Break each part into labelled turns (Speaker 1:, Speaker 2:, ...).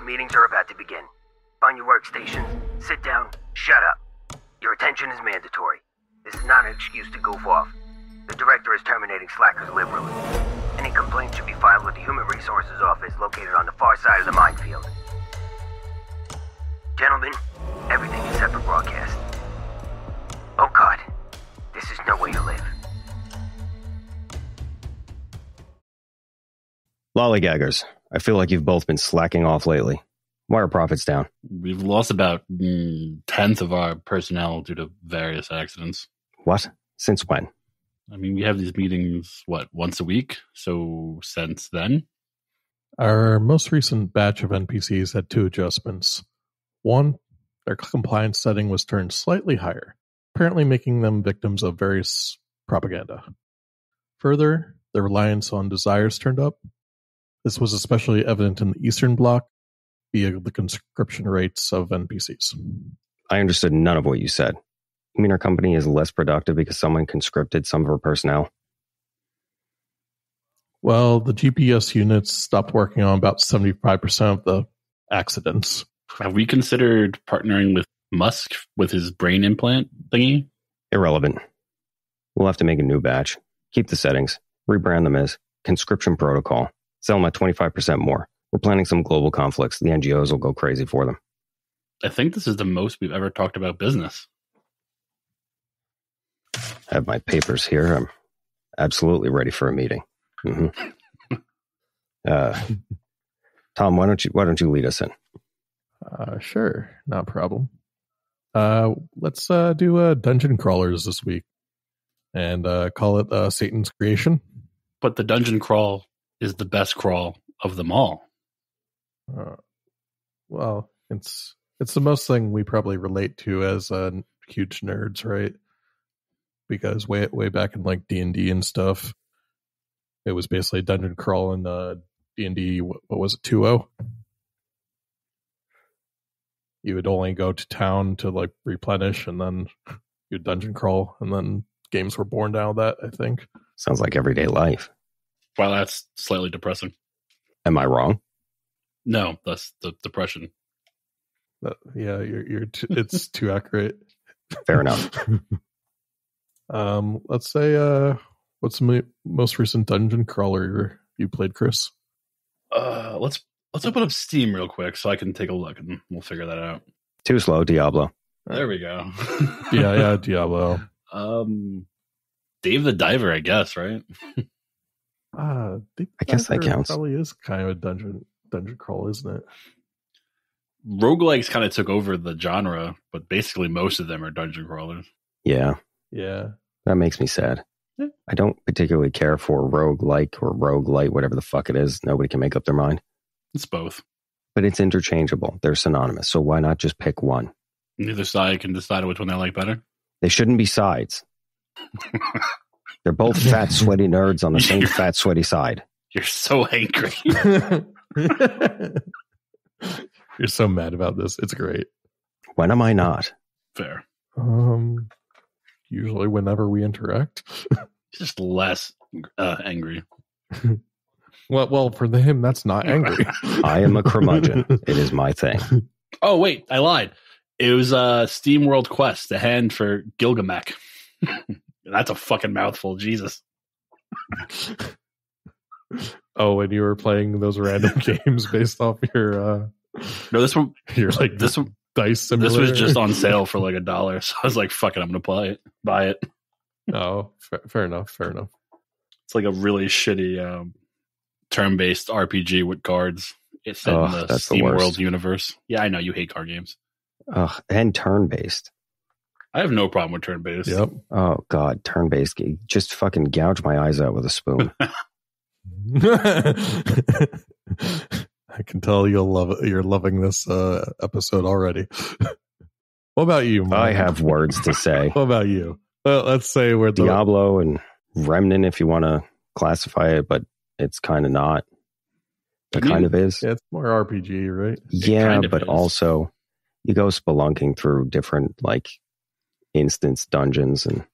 Speaker 1: meetings are about to begin. Find your workstations, sit down, shut up. Your attention is mandatory. This is not an excuse to goof off. The director is terminating slackers liberally. Any complaints should be filed with the Human Resources Office located on the far side of the minefield. Gentlemen, everything is set for broadcast. Oh God, this is no way to live.
Speaker 2: Lollygaggers, I feel like you've both been slacking off lately. Why are profits down?
Speaker 3: We've lost about 1/10 of our personnel due to various accidents.
Speaker 2: What? Since when?
Speaker 3: I mean, we have these meetings, once a week? So since then?
Speaker 4: Our most recent batch of NPCs had 2 adjustments. One, their compliance setting was turned slightly higher, apparently making them victims of various propaganda. Further, their reliance on desires turned up. This was especially evident in the Eastern Bloc via the conscription rates of NPCs.
Speaker 2: I understood none of what you said. You mean our company is less productive because someone conscripted some of our personnel?
Speaker 4: Well, the GPS units stopped working on about 75% of the accidents.
Speaker 3: Have we considered partnering with Musk with his brain implant thingy?
Speaker 2: Irrelevant. We'll have to make a new batch. Keep the settings. Rebrand them as conscription protocol. Sell them at 25% more. We're planning some global conflicts. The NGOs will go crazy for them.
Speaker 3: I think this is the most we've ever talked about business.
Speaker 2: I have my papers here. I'm absolutely ready for a meeting. Mm-hmm. Tom, why don't you lead us in?
Speaker 4: Sure, not a problem. Let's do dungeon crawlers this week and call it Satan's Creation.
Speaker 3: But the dungeon crawl is the best crawl of them all.
Speaker 4: Well, it's the most thing we probably relate to as huge nerds, right? Because way back in like D&D and stuff, it was basically a dungeon crawl in D&D. What was it, 2.0? You would only go to town to like replenish, and then you'd dungeon crawl, and then games were born out of that, I think.
Speaker 2: Sounds like everyday life.
Speaker 3: Well, that's slightly depressing.
Speaker 2: Am I wrong?
Speaker 3: No, that's the depression.
Speaker 4: Yeah, it's too accurate.
Speaker 2: Fair enough.
Speaker 4: Let's say, what's the most recent dungeon crawler you played, Chris?
Speaker 3: Let's open up Steam real quick so I can take a look, and we'll figure that out.
Speaker 2: Too slow, Diablo.
Speaker 3: There we go.
Speaker 4: yeah, Diablo.
Speaker 3: Dave the Diver, I guess, right?
Speaker 4: I
Speaker 2: guess that counts.
Speaker 4: Probably is kind of a dungeon crawl, isn't it?
Speaker 3: Roguelikes kind of took over the genre, but basically most of them are dungeon crawlers.
Speaker 2: Yeah. That makes me sad.
Speaker 4: Yeah.
Speaker 2: I don't particularly care for roguelike or roguelite, whatever the fuck it is. Nobody can make up their mind.
Speaker 3: It's both.
Speaker 2: But it's interchangeable. They're synonymous. So why not just pick one?
Speaker 3: Neither side can decide which one they like better.
Speaker 2: They shouldn't be sides. They're both fat, sweaty nerds on the same fat, sweaty side.
Speaker 3: You're so angry.
Speaker 4: You're so mad about this. It's great.
Speaker 2: When am I not?
Speaker 3: Fair.
Speaker 4: Usually whenever we interact.
Speaker 3: Just less angry.
Speaker 4: Well, for him, that's not angry.
Speaker 2: I am a curmudgeon. It is my thing.
Speaker 3: Oh, wait, I lied. It was Steam World Quest, the hand for Gilgamesh. That's a fucking mouthful, Jesus.
Speaker 4: Oh, and you were playing those random games based off your
Speaker 3: no, this one
Speaker 4: you're like
Speaker 3: this one
Speaker 4: dice simulator.
Speaker 3: This was just on sale for like $1, so I was like, fuck it, I'm gonna buy it.
Speaker 4: Oh, fair enough.
Speaker 3: It's like a really shitty turn-based RPG with cards. It's set in the Steam World universe. Yeah, I know you hate card games.
Speaker 2: And turn-based.
Speaker 3: I have no problem with turn-based.
Speaker 4: Yep.
Speaker 2: Oh, God, turn-based. Just fucking gouge my eyes out with a spoon.
Speaker 4: I can tell you'll love it. You're loving this episode already. What about you, Mike?
Speaker 2: I have words to say.
Speaker 4: What about you? Well, let's say we're
Speaker 2: Diablo and Remnant, if you want to classify it, but it's kind of not. It kind of is.
Speaker 4: Yeah, it's more RPG, right?
Speaker 2: Yeah, but also you go spelunking through different like instance dungeons and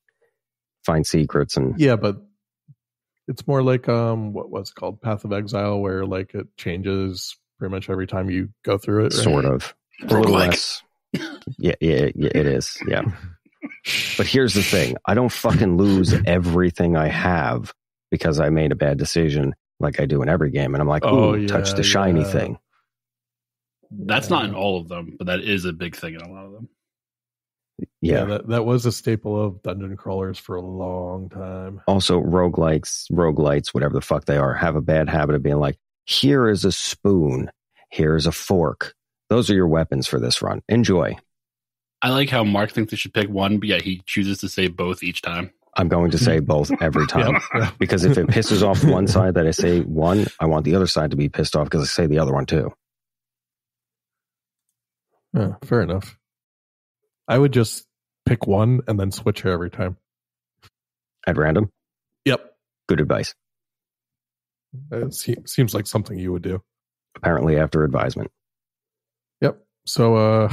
Speaker 2: find secrets and
Speaker 4: yeah, but it's more like what was it called, Path of Exile, where like it changes pretty much every time you go through it. Right?
Speaker 2: Sort of. A little less. Yeah, it is. Yeah. But here's the thing. I don't fucking lose everything I have because I made a bad decision like I do in every game. And I'm like, touch the shiny thing.
Speaker 3: That's not in all of them, but that is a big thing in a lot of them.
Speaker 2: Yeah,
Speaker 4: that was a staple of dungeon crawlers for a long time.
Speaker 2: Also, roguelites, whatever the fuck they are, have a bad habit of being like, here is a spoon, here's a fork. Those are your weapons for this run. Enjoy.
Speaker 3: I like how Mark thinks they should pick one, but yet he chooses to say both each time.
Speaker 2: I'm going to say both every time. Because if it pisses off one side that I say one, I want the other side to be pissed off because I say the other one too.
Speaker 4: Yeah, fair enough. I would just pick one and then switch it every time.
Speaker 2: At random?
Speaker 4: Yep.
Speaker 2: Good advice.
Speaker 4: It seems like something you would do.
Speaker 2: Apparently after advisement.
Speaker 4: Yep. So,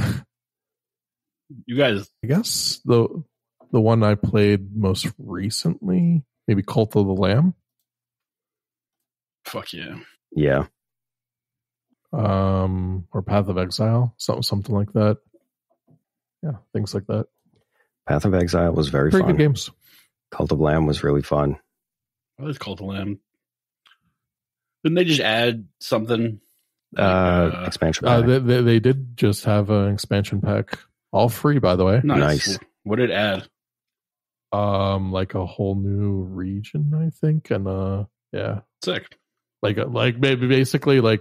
Speaker 3: you guys...
Speaker 4: I guess the one I played most recently, maybe Cult of the Lamb?
Speaker 3: Fuck yeah.
Speaker 2: Yeah.
Speaker 4: Or Path of Exile, something like that. Yeah, things like that.
Speaker 2: Path of Exile was very fun.
Speaker 4: Good games.
Speaker 2: Cult of Lamb was really fun.
Speaker 3: What is Cult of Lamb? Didn't they just add something?
Speaker 2: Expansion pack.
Speaker 4: They did just have an expansion pack. All free, by the way.
Speaker 2: Nice.
Speaker 3: What did it add?
Speaker 4: Like a whole new region, I think, and yeah,
Speaker 3: sick.
Speaker 4: Like maybe basically like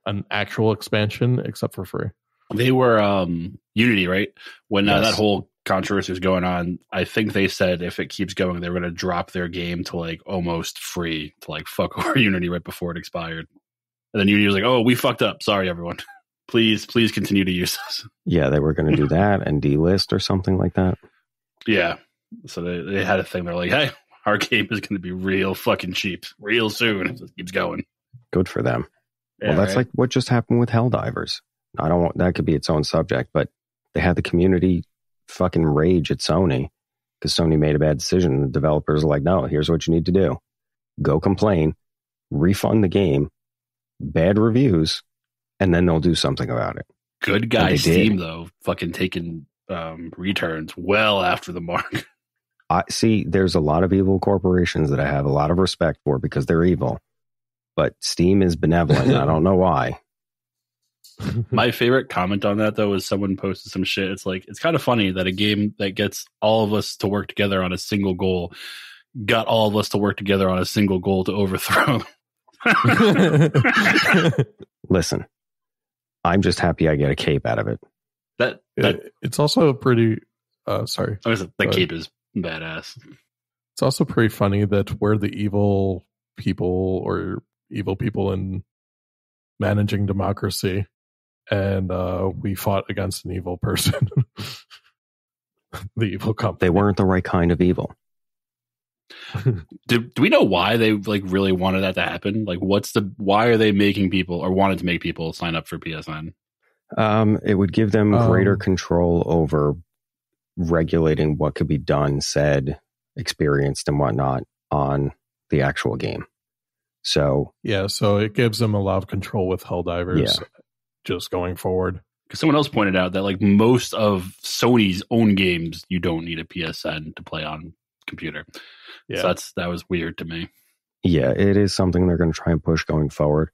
Speaker 4: an actual expansion, except for free.
Speaker 3: They were Unity, right? When that whole controversy was going on, I think they said if it keeps going, they were going to drop their game to like almost free to like fuck over Unity right before it expired. And then Unity was like, "Oh, we fucked up. Sorry, everyone. Please continue to use us."
Speaker 2: Yeah, they were going to do that and delist or something like that.
Speaker 3: Yeah. So they had a thing. They're like, "Hey, our game is going to be real fucking cheap real soon if it keeps going."
Speaker 2: Good for them.
Speaker 3: Yeah,
Speaker 2: well, that's like what just happened with Helldivers. I don't want that could be its own subject, but they had the community fucking rage at Sony because Sony made a bad decision. And the developers are like, "No, here's what you need to do. Go complain, refund the game, bad reviews, and then they'll do something about it."
Speaker 3: Good guy Steam, though, fucking taking returns well after the mark.
Speaker 2: I see there's a lot of evil corporations that I have a lot of respect for because they're evil. But Steam is benevolent. I don't know why.
Speaker 3: My favorite comment on that, though, is someone posted some shit. It's like, it's kind of funny that a game that gets all of us to work together on a single goal got all of us to work together on a single goal to overthrow.
Speaker 2: Listen, I'm just happy I get a cape out of it.
Speaker 3: That
Speaker 4: it's also pretty... sorry.
Speaker 3: The cape is badass.
Speaker 4: It's also pretty funny that we're the evil people in managing democracy, and we fought against an evil person. The evil company.
Speaker 2: They weren't the right kind of evil.
Speaker 3: Do we know why they like really wanted that to happen? Like, why are they making people or wanted to make people sign up for PSN?
Speaker 2: It would give them greater control over regulating what could be done, said, experienced, and whatnot on the actual game. So
Speaker 4: it gives them a lot of control with Helldivers just going forward.
Speaker 3: Because someone else pointed out that like most of Sony's own games, you don't need a PSN to play on computer. Yeah. So that was weird to me.
Speaker 2: Yeah, it is something they're going to try and push going forward.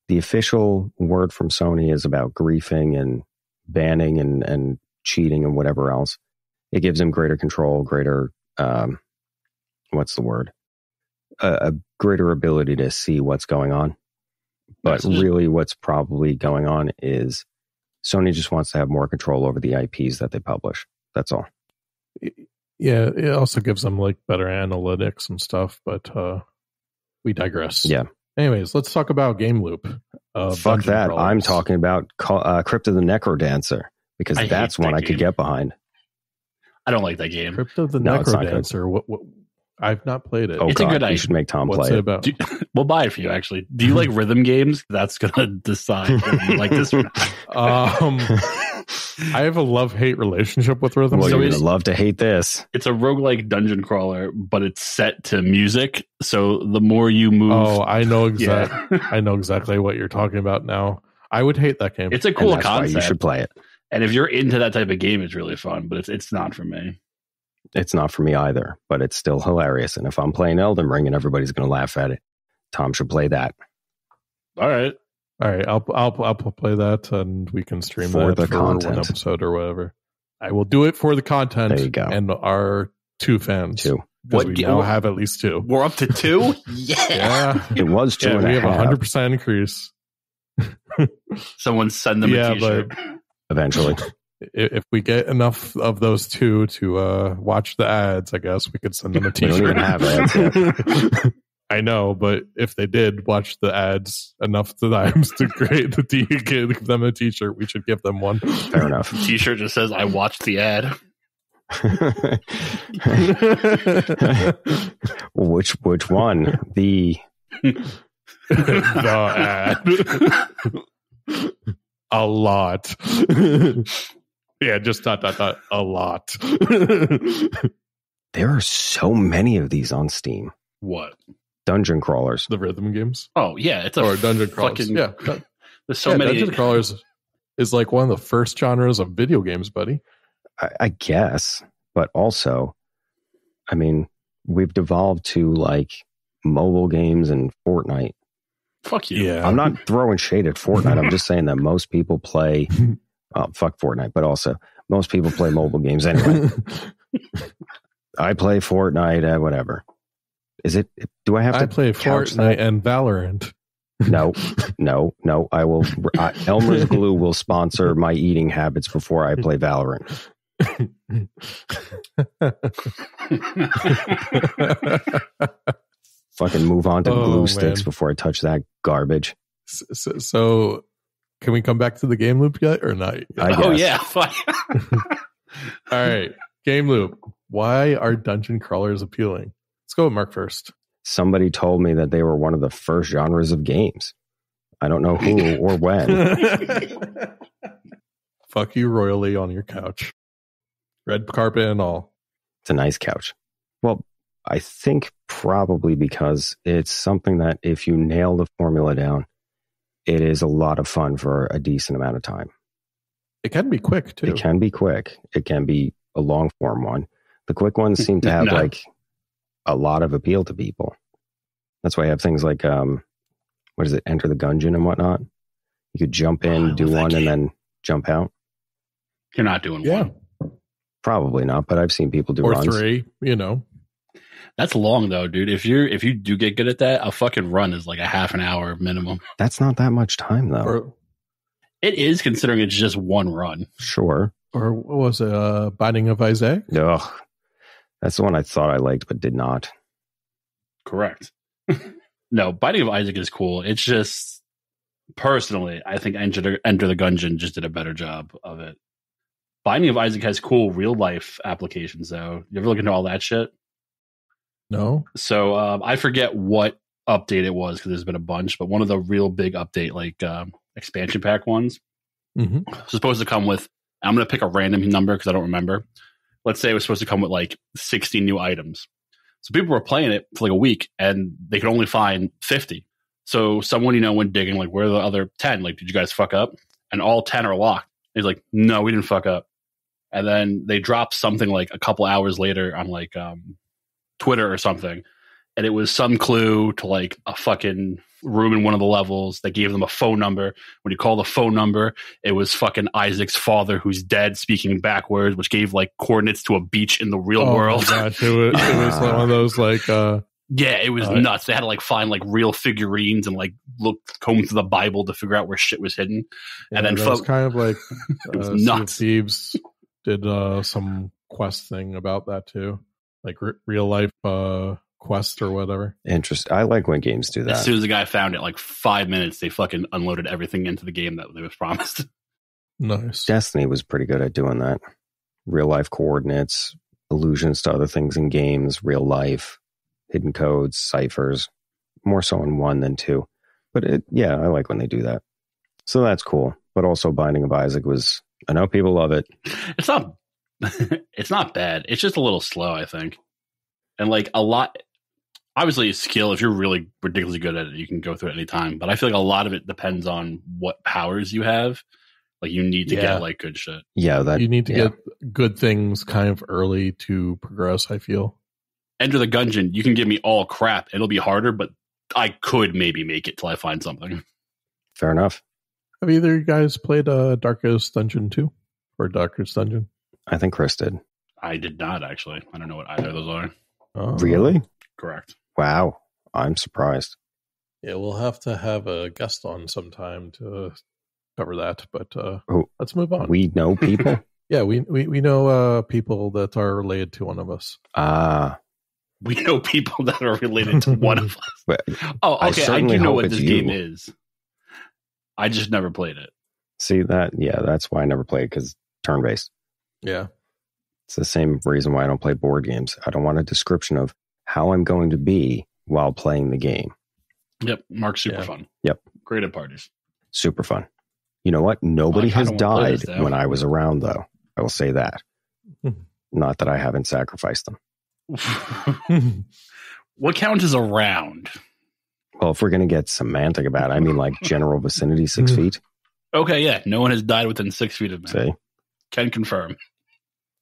Speaker 2: The official word from Sony is about griefing and banning and cheating and whatever else. It gives them greater control, greater, what's the word? A greater ability to see what's going on. But really what's probably going on is Sony just wants to have more control over the IPs that they publish. That's all.
Speaker 4: Yeah, it also gives them like better analytics and stuff, but we digress.
Speaker 2: Yeah.
Speaker 4: Anyways, let's talk about Game Loop.
Speaker 2: Fuck that. Crawlers. I'm talking about Crypt of the Necrodancer because that's one I could get behind.
Speaker 3: I don't like that game.
Speaker 4: Crypt of the Necrodancer. What? I've not played it.
Speaker 2: Oh,
Speaker 3: it's
Speaker 2: God,
Speaker 3: a good idea.
Speaker 2: You should make Tom
Speaker 4: What's
Speaker 2: play
Speaker 4: it about?
Speaker 3: We'll buy it for you, actually. Do you like rhythm games? That's going to decide if you like this or not.
Speaker 4: I have a love-hate relationship with rhythm games.
Speaker 2: You're going to love to hate this.
Speaker 3: It's a roguelike dungeon crawler, but it's set to music. So the more you move...
Speaker 4: Oh, I know exactly what you're talking about now. I would hate that game.
Speaker 3: It's a cool
Speaker 2: And that's why
Speaker 3: concept.
Speaker 2: you should play it.
Speaker 3: And if you're into that type of game, it's really fun, but it's not for me.
Speaker 2: It's not for me either, but it's still hilarious. And if I'm playing Elden Ring and everybody's going to laugh at it, Tom should play that.
Speaker 3: All right.
Speaker 4: I'll play that, and we can stream
Speaker 2: For
Speaker 4: that
Speaker 2: the
Speaker 4: for
Speaker 2: content.
Speaker 4: one episode or whatever. I will do it for the content.
Speaker 2: There you go.
Speaker 4: And our 2 fans.
Speaker 2: 2.
Speaker 4: Because we now have at least 2.
Speaker 3: We're up to 2? Yeah.
Speaker 2: It was 2 and
Speaker 4: we
Speaker 2: a
Speaker 4: have
Speaker 2: half.
Speaker 4: 100% increase.
Speaker 3: Someone send them a t-shirt.
Speaker 4: But
Speaker 2: Eventually.
Speaker 4: if we get enough of those 2 to watch the ads, I guess we could send them a
Speaker 2: We
Speaker 4: t-shirt.
Speaker 2: don't even have ads yet.
Speaker 4: I know, but if they did watch the ads enough times to create give them a t-shirt, we should give them one.
Speaker 2: Fair enough.
Speaker 3: T-shirt just says, I watched the ad.
Speaker 2: Which one? The
Speaker 4: ad. A lot. Yeah, just dot a lot.
Speaker 2: there are so many of these on Steam.
Speaker 3: What?
Speaker 2: Dungeon crawlers.
Speaker 4: The rhythm games.
Speaker 3: Oh, yeah. It's a
Speaker 4: Or dungeon crawlers.
Speaker 3: fucking...
Speaker 4: Yeah.
Speaker 3: There's so many...
Speaker 4: Dungeon crawlers is like one of the first genres of video games, buddy.
Speaker 2: I guess, but also, I mean, we've devolved to like mobile games and Fortnite.
Speaker 3: Fuck you.
Speaker 4: Yeah.
Speaker 2: I'm not throwing shade at Fortnite. I'm just saying that most people play, fuck Fortnite, but also most people play mobile games anyway. I play Fortnite, whatever. Is it, do I have to
Speaker 4: I play
Speaker 2: couch
Speaker 4: Fortnite
Speaker 2: that?
Speaker 4: and Valorant.
Speaker 2: No. I will, Elmer's Glue will sponsor my eating habits before I play Valorant. Fucking move on to glue sticks
Speaker 4: man.
Speaker 2: before I touch that garbage.
Speaker 4: So, can we come back to the game loop yet or not?
Speaker 2: I
Speaker 3: Oh,
Speaker 2: guess.
Speaker 3: yeah. Fuck.
Speaker 4: All right. Game loop. Why are dungeon crawlers appealing? Let's go with Mark first.
Speaker 2: Somebody told me that they were one of the first genres of games. I don't know who or when.
Speaker 4: Fuck you royally on your couch. Red carpet and all.
Speaker 2: It's a nice couch. Well, I think probably because it's something that if you nail the formula down, it is a lot of fun for a decent amount of time.
Speaker 4: It can be quick, too.
Speaker 2: It can be quick. It can be a long form one. The quick ones seem to have
Speaker 3: No.
Speaker 2: like a lot of appeal to people. That's why I have things like, what is it, Enter the Gungeon and whatnot. You could jump in,
Speaker 3: I
Speaker 2: do
Speaker 3: love that
Speaker 2: one, and
Speaker 3: game.
Speaker 2: then jump out.
Speaker 3: You're not doing
Speaker 4: Yeah.
Speaker 3: one.
Speaker 2: Probably not, but I've seen people do
Speaker 4: Or
Speaker 2: runs.
Speaker 4: 3, you know.
Speaker 3: That's long, though, dude. If you do get good at that, a fucking run is like a half an hour minimum.
Speaker 2: That's not that much time, though.
Speaker 3: It is, considering it's just one run.
Speaker 2: Sure.
Speaker 4: Or what was it? Binding of Isaac?
Speaker 2: Ugh. That's the one I thought I liked, but did not.
Speaker 3: Correct. No, Binding of Isaac is cool. It's just, personally, I think Enter the Gungeon just did a better job of it. Binding of Isaac has cool real-life applications, though. You ever look into all that shit?
Speaker 4: No.
Speaker 3: So I forget what update it was, because there's been a bunch, but one of the real big update, like expansion pack ones,
Speaker 4: Mm-hmm.
Speaker 3: was supposed to come with, I'm going to pick a random number because I don't remember. Let's say it was supposed to come with like 60 new items. So people were playing it for like a week and they could only find 50. So someone, went digging, like, where are the other 10? Like, did you guys fuck up? And all 10 are locked. He's like, no, we didn't fuck up. And then they dropped something like a couple hours later on like Twitter or something. And it was some clue to like a fucking room in one of the levels that gave them a phone number. When you call the phone number, it was fucking Isaac's father, who's dead, speaking backwards, which gave like coordinates to a beach in the real world.
Speaker 4: My gosh, it was one of those like
Speaker 3: Yeah, it was nuts. They had to like find like real figurines and like comb through the Bible to figure out where shit was hidden. And then
Speaker 4: that was kind of like
Speaker 3: It was
Speaker 4: Sea of
Speaker 3: nuts.
Speaker 4: Thieves did some quest thing about that too, like real life quest or whatever.
Speaker 2: Interesting. I like when games do that.
Speaker 3: As soon as the guy found it, like 5 minutes, they fucking unloaded everything into the game that they was promised.
Speaker 4: Nice.
Speaker 2: Destiny was pretty good at doing that. Real life coordinates, allusions to other things in games, real life, hidden codes, ciphers, more so in 1 than 2. But I like when they do that. So that's cool. But also Binding of Isaac was, I know people love it.
Speaker 3: It's not it's not bad. It's just a little slow, I think. And like a lot Obviously, skill, if you're really ridiculously good at it, you can go through it any time. But I feel like a lot of it depends on what powers you have. Like, you need to get, like, good shit.
Speaker 2: Yeah,
Speaker 4: you need to get good things kind of early to progress, I feel.
Speaker 3: Enter the Gungeon, you can give me all crap. It'll be harder, but I could maybe make it till I find something.
Speaker 2: Fair enough.
Speaker 4: Have either of you guys played Darkest Dungeon 2? Or Darkest Dungeon?
Speaker 2: I think Chris did.
Speaker 3: I did not, actually. I don't know what either of those are.
Speaker 2: Really?
Speaker 3: Correct.
Speaker 2: Wow. I'm surprised.
Speaker 4: Yeah, we'll have to have a guest on sometime to cover that, but let's move on.
Speaker 2: We know people?
Speaker 4: Yeah, we know people that are related to one of us.
Speaker 3: We know people that are related to one of us. Oh, okay. I do know what this game is. I just never played it.
Speaker 2: See that? Yeah, that's why I never played, because turn-based.
Speaker 4: Yeah.
Speaker 2: It's the same reason why I don't play board games. I don't want a description of how I'm going to be while playing the game.
Speaker 3: Yep. Mark's super fun.
Speaker 2: Yep.
Speaker 3: Great at parties.
Speaker 2: Super fun. You know what? Nobody has died when I was around, though. I will say that. Not that I haven't sacrificed them.
Speaker 3: What counts as around?
Speaker 2: Well, if we're going to get semantic about it, I mean like general vicinity, 6 feet.
Speaker 3: Okay, yeah. No one has died within 6 feet of me.
Speaker 2: See?
Speaker 3: Can confirm.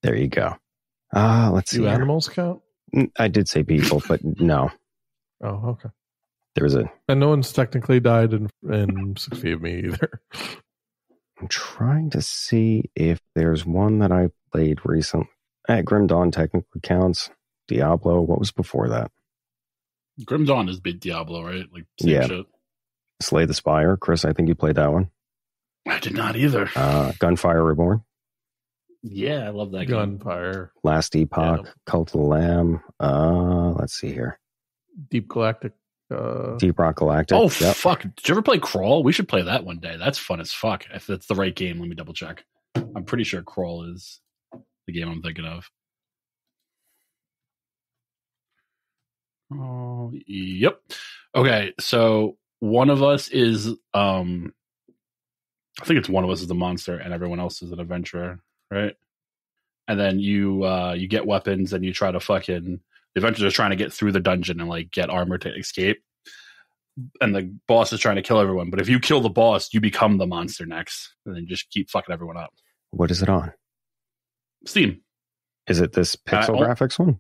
Speaker 2: There you go. Let's see.
Speaker 4: Do animals count?
Speaker 2: I did say people, but no.
Speaker 4: Oh, okay.
Speaker 2: There was a...
Speaker 4: And no one's technically died in 6 feet of me either.
Speaker 2: I'm trying to see if there's one that I played recently. Grim Dawn technically counts. Diablo, what was before that?
Speaker 3: Grim Dawn is big Diablo, right? Like, same shit.
Speaker 2: Slay the Spire. Chris, I think you played that one.
Speaker 3: I did not either.
Speaker 2: Gunfire Reborn.
Speaker 3: Yeah, I love that game.
Speaker 4: Gunfire.
Speaker 2: Last Epoch. Cult of the Lamb. Let's see here.
Speaker 4: Deep Galactic.
Speaker 2: Deep Rock Galactic.
Speaker 3: Oh, fuck. Did you ever play Crawl? We should play that one day. That's fun as fuck. If that's the right game, let me double check. I'm pretty sure Crawl is the game I'm thinking of. Oh, yep. Okay, so one of us is I think it's one of us is the monster and everyone else is an adventurer, right? And then you get weapons and you try to the adventurers are trying to get through the dungeon and like get armor to escape. And the boss is trying to kill everyone. But if you kill the boss, you become the monster next. And then just keep fucking everyone up.
Speaker 2: What is it on?
Speaker 3: Steam.
Speaker 2: Is it this pixel graphics one?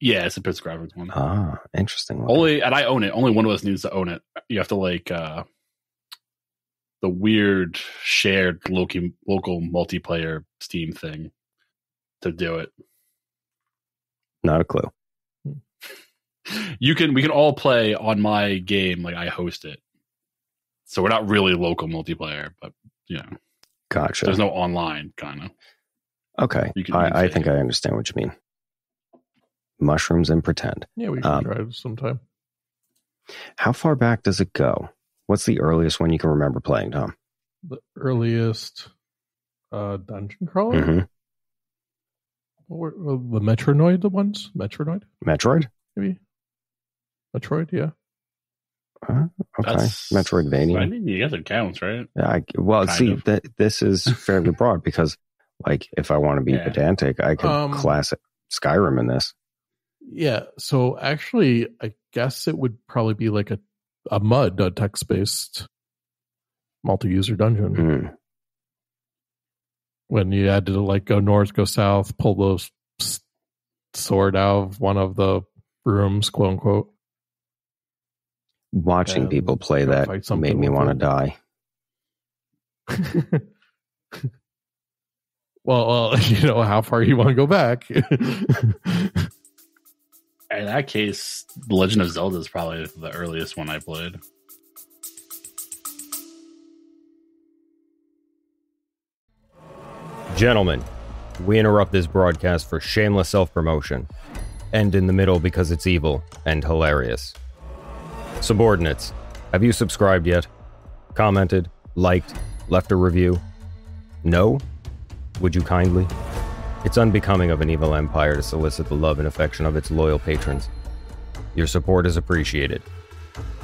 Speaker 3: Yeah, it's a pixel graphics one.
Speaker 2: Interesting.
Speaker 3: And I own it. Only one of us needs to own it. You have to like the weird shared local multiplayer Steam thing to do it.
Speaker 2: Not a clue.
Speaker 3: We can all play on my game, like I host it. So we're not really local multiplayer, but
Speaker 2: Gotcha.
Speaker 3: There's no online kind of.
Speaker 2: Okay. I think I understand what you mean. Mushrooms and pretend.
Speaker 4: Yeah, we can try it sometime.
Speaker 2: How far back does it go? What's the earliest one you can remember playing, Tom?
Speaker 4: The earliest dungeon crawler?
Speaker 2: Mm-hmm.
Speaker 4: Or the Metroid ones? Metroid? Maybe? Metroid, yeah.
Speaker 2: Okay. Metroidvania.
Speaker 3: I mean, I guess it counts, right?
Speaker 2: Yeah. This is fairly broad because, like, if I want to be pedantic, I could class Skyrim in this.
Speaker 4: Yeah. So actually, I guess it would probably be like a text-based multi-user dungeon.
Speaker 2: Mm.
Speaker 4: When you had to like go north, go south, pull those sword out of one of the rooms, quote unquote.
Speaker 2: Watching people play that made me want to die.
Speaker 4: Well, how far you want to go back.
Speaker 3: In that case, Legend of Zelda is probably the earliest one I played.
Speaker 2: Gentlemen, we interrupt this broadcast for shameless self-promotion. End in the middle because it's evil and hilarious. Subordinates, have you subscribed yet? Commented, liked, left a review? No? Would you kindly? It's unbecoming of an evil empire to solicit the love and affection of its loyal patrons. Your support is appreciated.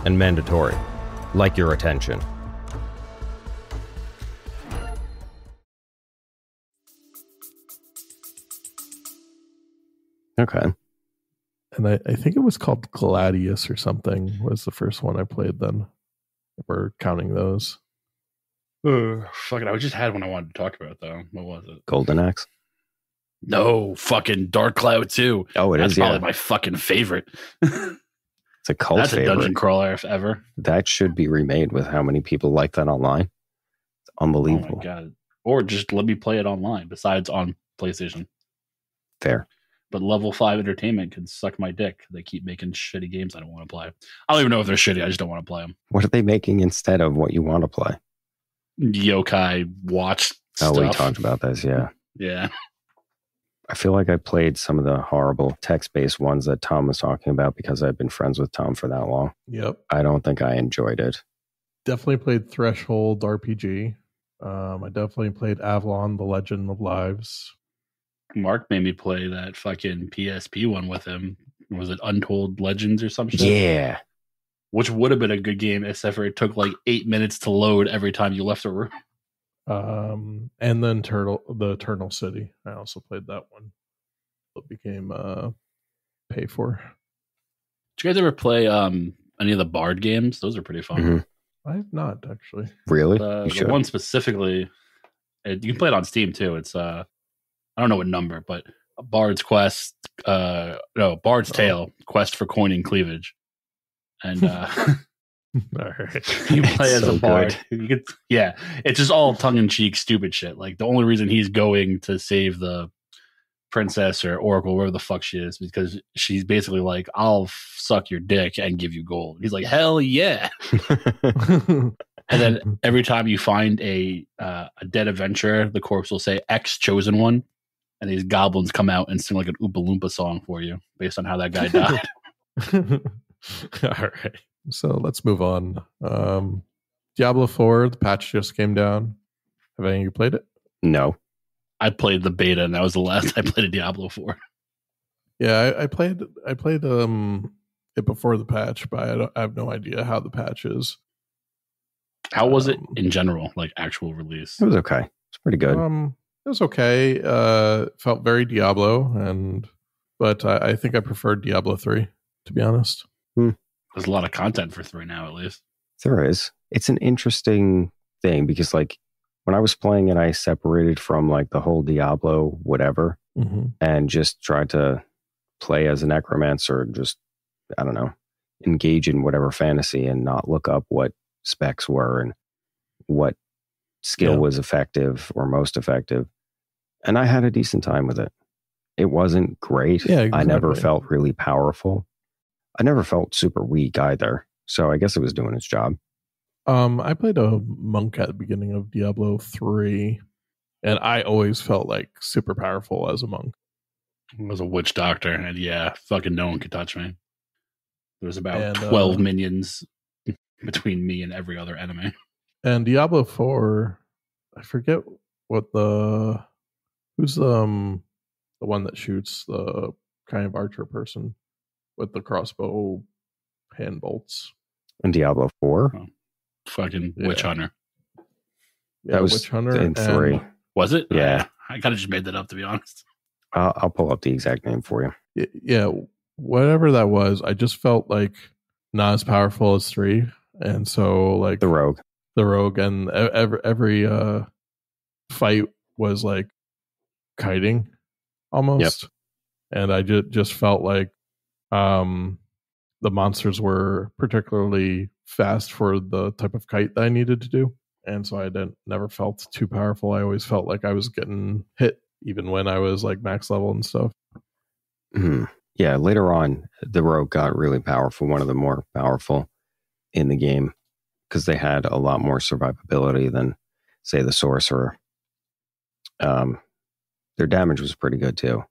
Speaker 2: And mandatory. Like your attention. Okay.
Speaker 4: And I think it was called Gladius or something was the first one I played then. If we're counting those.
Speaker 3: Fuck it. I just had one I wanted to talk about, though. What was it?
Speaker 2: Golden Axe?
Speaker 3: No, fucking Dark Cloud 2.
Speaker 2: Oh,
Speaker 3: That's probably my fucking favorite.
Speaker 2: It's a cult favorite.
Speaker 3: That's a dungeon crawler if ever.
Speaker 2: That should be remade with how many people like that online. It's unbelievable.
Speaker 3: Oh, my God. Or just let me play it online, besides on PlayStation.
Speaker 2: Fair.
Speaker 3: But Level 5 Entertainment can suck my dick. They keep making shitty games I don't want to play. I don't even know if they're shitty. I just don't want to play them.
Speaker 2: What are they making instead of what you want to play?
Speaker 3: Yokai Watch stuff.
Speaker 2: Oh, we talked about this, yeah.
Speaker 3: Yeah.
Speaker 2: I feel like I played some of the horrible text-based ones that Tom was talking about because I've been friends with Tom for that long.
Speaker 4: Yep.
Speaker 2: I don't think I enjoyed it.
Speaker 4: Definitely played Threshold RPG. I definitely played Avalon, The Legend of Lives.
Speaker 3: Mark made me play that fucking PSP one with him. Was it Untold Legends or some shit?
Speaker 2: Yeah.
Speaker 3: Which would have been a good game, except for it took like 8 minutes to load every time you left a room.
Speaker 4: And then the Eternal City. I also played that one. It became pay for.
Speaker 3: Did you guys ever play any of the Bard games? Those are pretty fun.
Speaker 2: Mm-hmm.
Speaker 4: I have not actually.
Speaker 2: Really?
Speaker 3: The one specifically, you can play it on Steam too. It's I don't know what number, but Bard's Quest. Bard's Tale: Quest for Coin and Cleavage. And
Speaker 4: All right.
Speaker 3: you play as
Speaker 2: so
Speaker 3: a bard. It's just all tongue-in-cheek, stupid shit. Like the only reason he's going to save the princess or oracle, wherever the fuck she is, because she's basically like, "I'll suck your dick and give you gold." He's like, "Hell yeah!" And then every time you find a dead adventurer, the corpse will say "X chosen one," and these goblins come out and sing like an Oompa Loompa song for you based on how that guy died.
Speaker 4: All right. So let's move on. Diablo 4, the patch just came down. Have any of you played it?
Speaker 2: No.
Speaker 3: I played the beta, and that was the last I played a Diablo 4.
Speaker 4: Yeah, I played it before the patch, but I have no idea how the patch is.
Speaker 3: How was it in general, like actual release?
Speaker 2: It was okay. It's pretty good.
Speaker 4: It was okay. Felt very Diablo, but I think I preferred Diablo 3, to be honest.
Speaker 3: There's a lot of content for 3 now, at least.
Speaker 2: There is. It's an interesting thing because, like, when I was playing it, I separated from like the whole Diablo whatever and just tried to play as a necromancer and just, I don't know, engage in whatever fantasy and not look up what specs were and what skill was effective or most effective. And I had a decent time with it. It wasn't great.
Speaker 4: Yeah, exactly.
Speaker 2: I never felt really powerful. I never felt super weak either. So I guess it was doing its job.
Speaker 4: I played a monk at the beginning of Diablo 3, and I always felt like super powerful as a monk.
Speaker 3: I was a witch doctor, and fucking no one could touch me. There was about 12 minions between me and every other enemy.
Speaker 4: And Diablo 4, I forget what who's the one that shoots the kind of archer person with the crossbow hand bolts.
Speaker 2: In Diablo 4?
Speaker 3: Oh, fucking Witch Hunter.
Speaker 4: Yeah,
Speaker 2: that was
Speaker 4: Witch Hunter
Speaker 2: in 3.
Speaker 3: Was it?
Speaker 2: Yeah.
Speaker 3: I kind of just made that up, to be honest.
Speaker 2: I'll pull up the exact name for you.
Speaker 4: Yeah, whatever that was, I just felt like not as powerful as 3. And so, like,
Speaker 2: The Rogue,
Speaker 4: and every fight was like kiting almost.
Speaker 2: Yep.
Speaker 4: And I just felt like the monsters were particularly fast for the type of kite that I needed to do. And so I never felt too powerful. I always felt like I was getting hit even when I was like max level and stuff.
Speaker 2: Mm-hmm. Yeah, later on, the Rogue got really powerful, one of the more powerful in the game, because they had a lot more survivability than, say, the Sorcerer. Their damage was pretty good too.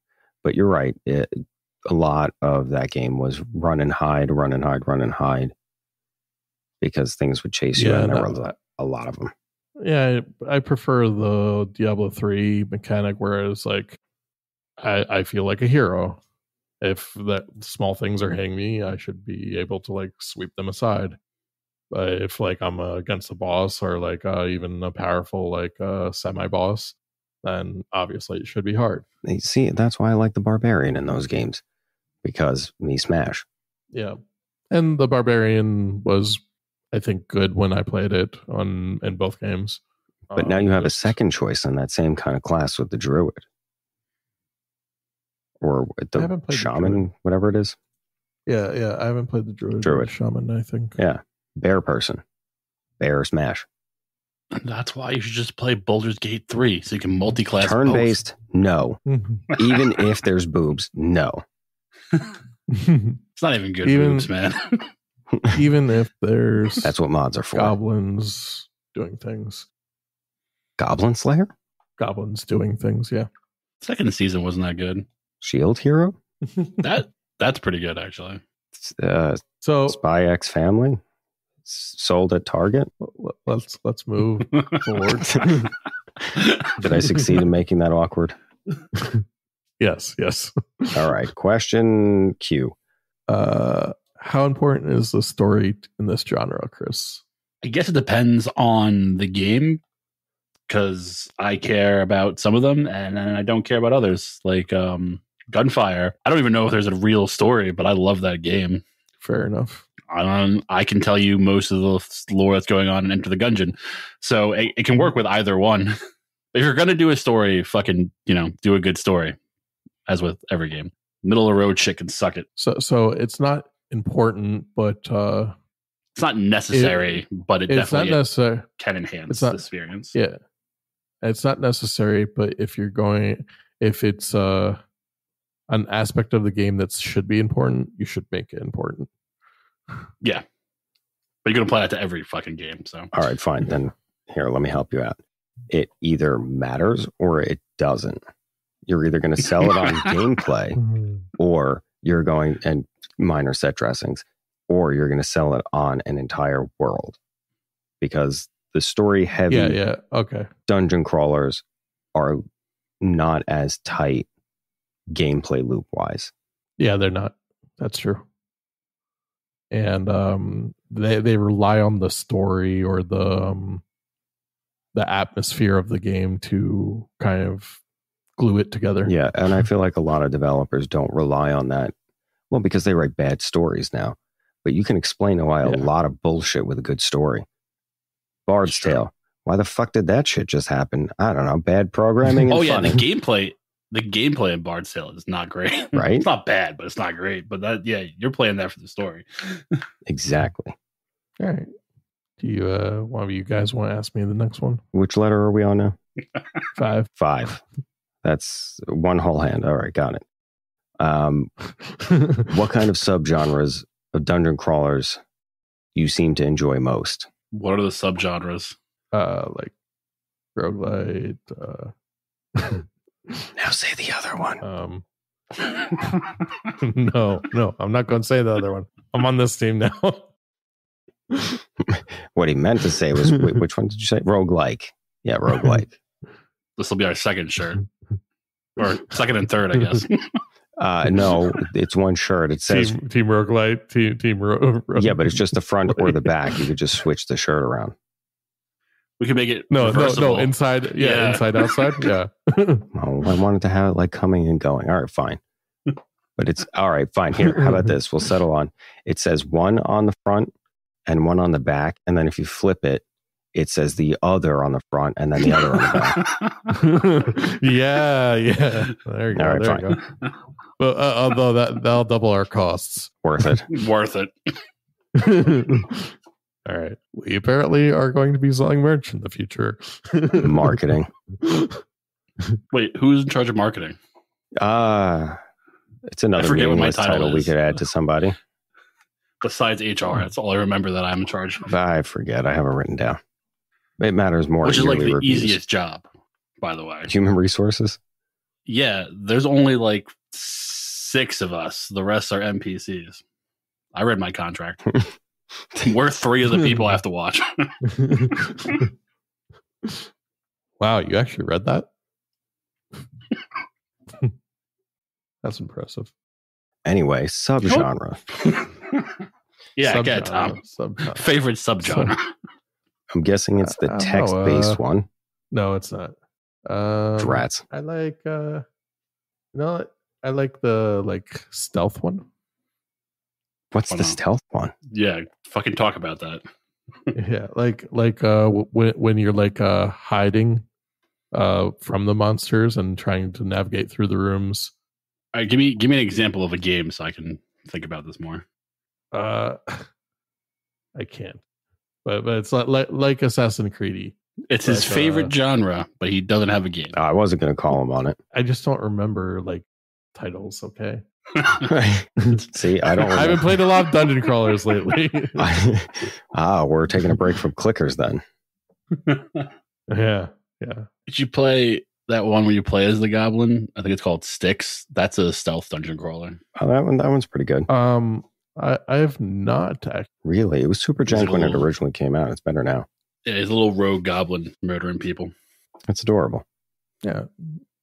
Speaker 2: But you're right, a lot of that game was run and hide, because things would chase you, and there was a lot of them.
Speaker 4: Yeah, I prefer the Diablo 3 mechanic, whereas like I feel like a hero. If that small things are hitting me, I should be able to like sweep them aside. But if like I'm against a boss or like even a powerful like semi-boss, then obviously it should be hard.
Speaker 2: See, that's why I like the Barbarian in those games, because me smash.
Speaker 4: Yeah. And the Barbarian was, I think, good when I played it in both games.
Speaker 2: But now you have a second choice in that same kind of class with the Druid. Or the Shaman, whatever it is.
Speaker 4: Yeah. I haven't played the Druid. Shaman, I think.
Speaker 2: Yeah. Bear person. Bear smash.
Speaker 3: That's why you should just play Baldur's Gate 3 so you can multi-class.
Speaker 2: Turn-based, no. Even if there's boobs, no.
Speaker 3: It's not even good boobs, man.
Speaker 4: Even if there's...
Speaker 2: That's what mods are for.
Speaker 4: Goblins doing things.
Speaker 2: Goblin Slayer?
Speaker 4: Goblins doing things, yeah.
Speaker 3: Second season wasn't that good.
Speaker 2: Shield Hero?
Speaker 3: That's pretty good, actually.
Speaker 2: So Spy X Family? Sold at Target?
Speaker 4: Let's move forward.
Speaker 2: Did I succeed in making that awkward?
Speaker 4: Yes.
Speaker 2: All right. Question Q.
Speaker 4: How important is the story in this genre, Chris?
Speaker 3: I guess it depends on the game, because I care about some of them and I don't care about others. Like Gunfire. I don't even know if there's a real story, but I love that game.
Speaker 4: Fair enough.
Speaker 3: I can tell you most of the lore that's going on in Enter the Gungeon. So it can work with either one. If you're going to do a story, fucking, do a good story, as with every game. Middle of the road shit can suck it.
Speaker 4: So it's not important, but...
Speaker 3: it's not necessary, but it definitely can enhance the experience.
Speaker 4: Yeah. It's not necessary, but if it's an aspect of the game that should be important, you should make it important.
Speaker 3: Yeah. But you're going to apply that to every fucking game. So,
Speaker 2: all right, fine. Then here, let me help you out. It either matters or it doesn't. You're either going to sell it on gameplay, or you're going and minor set dressings, or you're going to sell it on an entire world. Because the story heavy dungeon crawlers are not as tight gameplay loop wise.
Speaker 4: Yeah, they're not. That's true. And they rely on the story or the atmosphere of the game to kind of glue it together.
Speaker 2: Yeah, and I feel like a lot of developers don't rely on that. Well, because they write bad stories now. But you can explain away a lot of bullshit with a good story. Bard's Tale. Why the fuck did that shit just happen? I don't know. Bad programming and funny.
Speaker 3: The gameplay in Bard's Tale is not great.
Speaker 2: Right?
Speaker 3: It's not bad, but it's not great. But you're playing that for the story.
Speaker 2: Exactly.
Speaker 4: All right. Do you one of you guys want to ask me the next one?
Speaker 2: Which letter are we on now?
Speaker 4: 5.
Speaker 2: 5. That's one whole hand. All right, got it. What kind of subgenres of dungeon crawlers you seem to enjoy most?
Speaker 3: What are the subgenres?
Speaker 4: Like roguelite.
Speaker 2: Now say the other one.
Speaker 4: No, I'm not going to say the other one. I'm on this team now.
Speaker 2: What he meant to say was, which one did you say? Roguelike. Yeah, roguelike.
Speaker 3: This will be our second shirt. Or second and third, I guess.
Speaker 2: No, it's one shirt. It says
Speaker 4: Team Roguelite, Team Roguelite.
Speaker 2: Yeah, but it's just the front or the back. You could just switch the shirt around.
Speaker 3: We can make it
Speaker 4: no, inside. Yeah, inside, outside. Yeah.
Speaker 2: Oh, I wanted to have it like coming and going. All right, fine. But it's all right, fine. Here, how about this? We'll settle on. It says one on the front and one on the back, and then if you flip it, it says the other on the front and then the other on the back.
Speaker 4: Yeah. There you go.
Speaker 2: All right,
Speaker 4: there you go. Well, although that'll double our costs.
Speaker 2: Worth it.
Speaker 3: Worth it.
Speaker 4: All right. We apparently are going to be selling merch in the future.
Speaker 2: Marketing.
Speaker 3: Wait, who's in charge of marketing?
Speaker 2: It's another meaningless title we could add to somebody.
Speaker 3: Besides HR, that's all I remember that I'm in charge of.
Speaker 2: I forget. I have it written down. It matters more.
Speaker 3: Which is like the easiest job, by the way.
Speaker 2: Human resources?
Speaker 3: Yeah, there's only like 6 of us. The rest are NPCs. I read my contract. We're 3 of the people I have to watch.
Speaker 4: Wow, you actually read that? That's impressive.
Speaker 2: Anyway, subgenre.
Speaker 3: Yeah, get Tom. Favorite subgenre.
Speaker 2: I'm guessing it's the text-based one.
Speaker 4: No, it's not.
Speaker 2: Rats.
Speaker 4: I like, I like the stealth one.
Speaker 2: What's the stealth one?
Speaker 3: Yeah, fucking talk about that.
Speaker 4: Yeah, when you're hiding from the monsters and trying to navigate through the rooms.
Speaker 3: All right, give me an example of a game so I can think about this more.
Speaker 4: I can't, but it's like Assassin's Creed.
Speaker 3: It's his favorite genre, but he doesn't have a game.
Speaker 2: I wasn't going to call him on it.
Speaker 4: I just don't remember titles. Okay.
Speaker 2: See, I
Speaker 4: haven't played a lot of dungeon crawlers lately.
Speaker 2: We're taking a break from clickers then.
Speaker 4: Yeah.
Speaker 3: Did you play that one where you play as the goblin? I think it's called Styx. That's a stealth dungeon crawler.
Speaker 2: Oh, that one's pretty good.
Speaker 4: I have not actually.
Speaker 2: Really, it was super jank when it originally came out. It's better now.
Speaker 3: Yeah, he's a little rogue goblin murdering people.
Speaker 2: That's adorable.
Speaker 4: Yeah.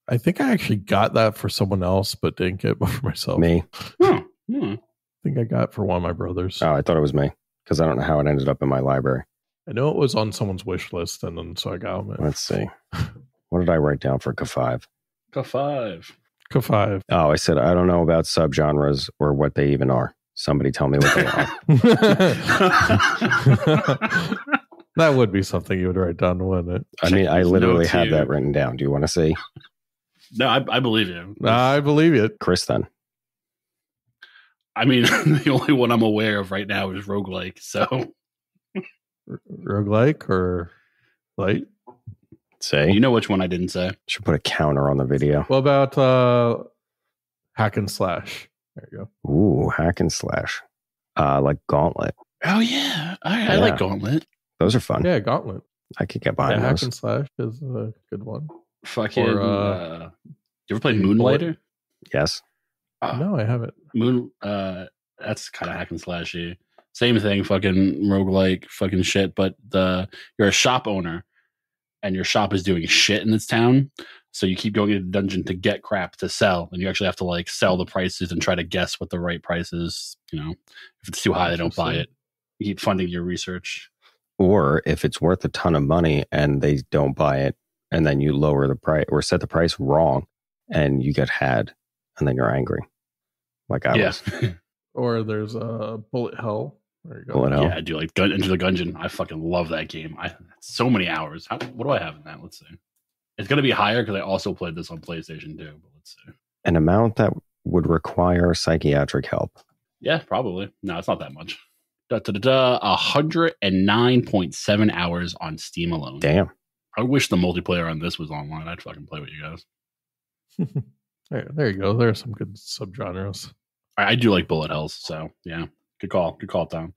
Speaker 4: I think I actually got that for someone else, but didn't get it for myself.
Speaker 2: Me.
Speaker 3: I
Speaker 4: think I got it for one of my brothers.
Speaker 2: Oh, I thought it was me because I don't know how it ended up in my library.
Speaker 4: I know it was on someone's wish list, and then so I got it.
Speaker 2: Let's see. What did I write down for K5?
Speaker 3: K5.
Speaker 2: Oh, I said I don't know about subgenres or what they even are. Somebody tell me what they are.
Speaker 4: That would be something you would write down, wouldn't it?
Speaker 2: I mean, I literally have that written down. Do you want to see?
Speaker 3: No, I believe you.
Speaker 4: I believe it.
Speaker 2: Chris, then.
Speaker 3: I mean, the only one I'm aware of right now is roguelike. So,
Speaker 4: roguelike or light?
Speaker 2: Say,
Speaker 3: you know which one I didn't say.
Speaker 2: Should put a counter on the video.
Speaker 4: What about hack and slash? There you go.
Speaker 2: Ooh, hack and slash. Like Gauntlet.
Speaker 3: Oh yeah, I like Gauntlet.
Speaker 2: Those are fun.
Speaker 4: Yeah, Gauntlet.
Speaker 2: I could get behind those.
Speaker 4: Hack and slash is a good one.
Speaker 3: Fucking. You ever played Moonlighter?
Speaker 2: Yes.
Speaker 4: No, I haven't.
Speaker 3: That's kind of hack and slashy. Same thing, fucking roguelike, fucking shit. But you're a shop owner, and your shop is doing shit in this town. So you keep going into the dungeon to get crap to sell, and you actually have to sell the prices and try to guess what the right price is. You know, if it's too high, they don't buy it. You keep funding your research.
Speaker 2: Or if it's worth a ton of money and they don't buy it, and then you lower the price or set the price wrong, and you get had, and then you're angry, like I was.
Speaker 4: Or there's a Bullet Hell. There you go.
Speaker 2: Bullet Hell.
Speaker 3: Yeah, I do like Enter the Gungeon. I fucking love that game. So many hours. What do I have in that? Let's see. It's going to be higher because I also played this on PlayStation 2. But let's see.
Speaker 2: An amount that would require psychiatric help.
Speaker 3: Yeah, probably. No, it's not that much. 109.7 hours on Steam alone.
Speaker 2: Damn.
Speaker 3: I wish the multiplayer on this was online. I'd fucking play with you guys.
Speaker 4: There you go. There are some good subgenres.
Speaker 3: I do like bullet hells, so yeah. Good call, Tom.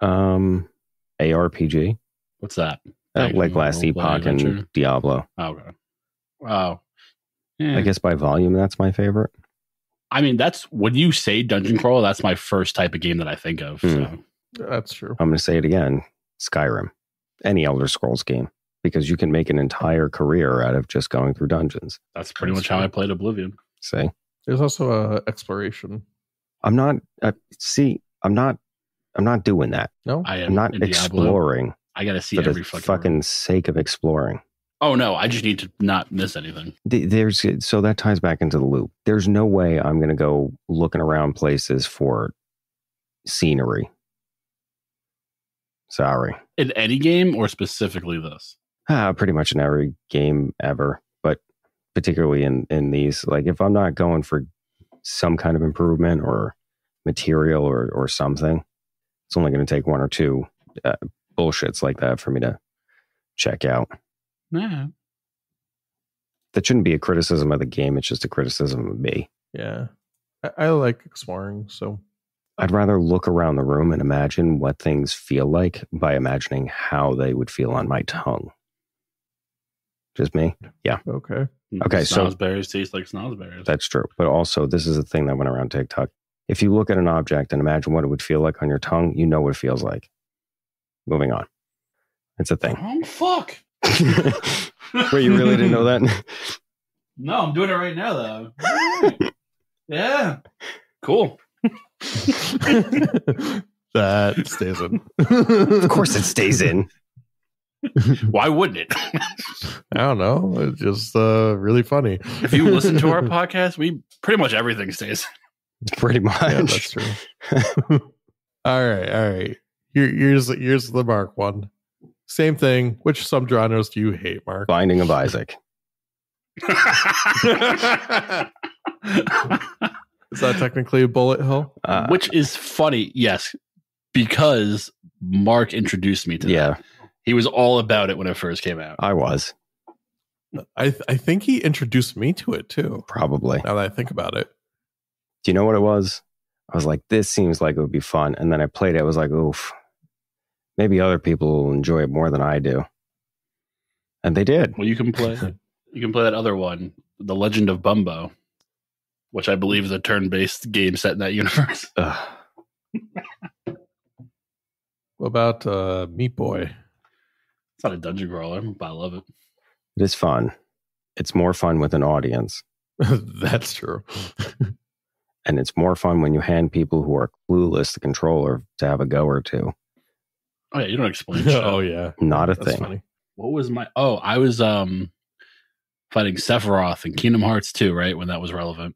Speaker 2: ARPG.
Speaker 3: What's that?
Speaker 2: Like Last Epoch and Diablo.
Speaker 3: Okay. Wow.
Speaker 2: Yeah. I guess by volume, that's my favorite.
Speaker 3: I mean, that's when you say dungeon crawl, that's my first type of game that I think of. So.
Speaker 4: That's true.
Speaker 2: I'm going to say it again. Skyrim. Any Elder Scrolls game. Because you can make an entire career out of just going through dungeons.
Speaker 3: That's pretty much how I played Oblivion.
Speaker 2: See?
Speaker 4: There's also exploration.
Speaker 2: I'm not doing that.
Speaker 4: No?
Speaker 2: I'm not exploring.
Speaker 3: I got to see
Speaker 2: for
Speaker 3: every
Speaker 2: the fucking sake of exploring.
Speaker 3: Oh, no. I just need to not miss anything.
Speaker 2: So that ties back into the loop. There's no way I'm going to go looking around places for scenery. Sorry.
Speaker 3: In any game or specifically this?
Speaker 2: Pretty much in every game ever, but particularly in these. Like if I'm not going for some kind of improvement or material or something, it's only going to take one or two bullshits like that for me to check out.
Speaker 3: Yeah.
Speaker 2: That shouldn't be a criticism of the game. It's just a criticism of me.
Speaker 4: Yeah. I like exploring, so...
Speaker 2: I'd rather look around the room and imagine what things feel like by imagining how they would feel on my tongue. Just me? Yeah.
Speaker 4: Okay.
Speaker 3: Snozzberries taste like snozzberries.
Speaker 2: That's true. But also, this is a thing that went around TikTok. If you look at an object and imagine what it would feel like on your tongue, you know what it feels like. Moving on. It's a thing.
Speaker 3: Oh, fuck.
Speaker 2: Wait, you really didn't know that?
Speaker 3: No, I'm doing it right now, though. Yeah. Cool.
Speaker 4: That stays in.
Speaker 2: Of course it stays in.
Speaker 3: Why wouldn't it?
Speaker 4: I don't know. It's just really funny.
Speaker 3: If you listen to our podcast, pretty much everything stays.
Speaker 2: Pretty much.
Speaker 4: Yeah, that's true. All right. Here's the Mark one. Same thing. Which subgenres do you hate, Mark?
Speaker 2: Binding of Isaac.
Speaker 4: Is that technically a bullet hell?
Speaker 3: Which is funny, yes, because Mark introduced me to that. He was all about it when it first came out.
Speaker 2: I was.
Speaker 4: I think he introduced me to it too.
Speaker 2: Probably.
Speaker 4: Now that I think about it.
Speaker 2: Do you know what it was? I was like, this seems like it would be fun. And then I played it. I was like, oof, maybe other people will enjoy it more than I do. And they did.
Speaker 3: Well, you can play that other one, The Legend of Bumbo, which I believe is a turn-based game set in that universe.
Speaker 4: What about Meat Boy?
Speaker 3: It's not a dungeon crawler, but I love it.
Speaker 2: It is fun. It's more fun with an audience.
Speaker 4: That's true.
Speaker 2: And it's more fun when you hand people who are clueless the controller to have a go or two.
Speaker 3: Oh, yeah, you don't explain shit.
Speaker 4: Oh, yeah.
Speaker 2: Not a
Speaker 4: That's
Speaker 2: thing.
Speaker 4: Funny.
Speaker 3: What was my... Oh, I was fighting Sephiroth in Kingdom Hearts 2, right, when that was relevant.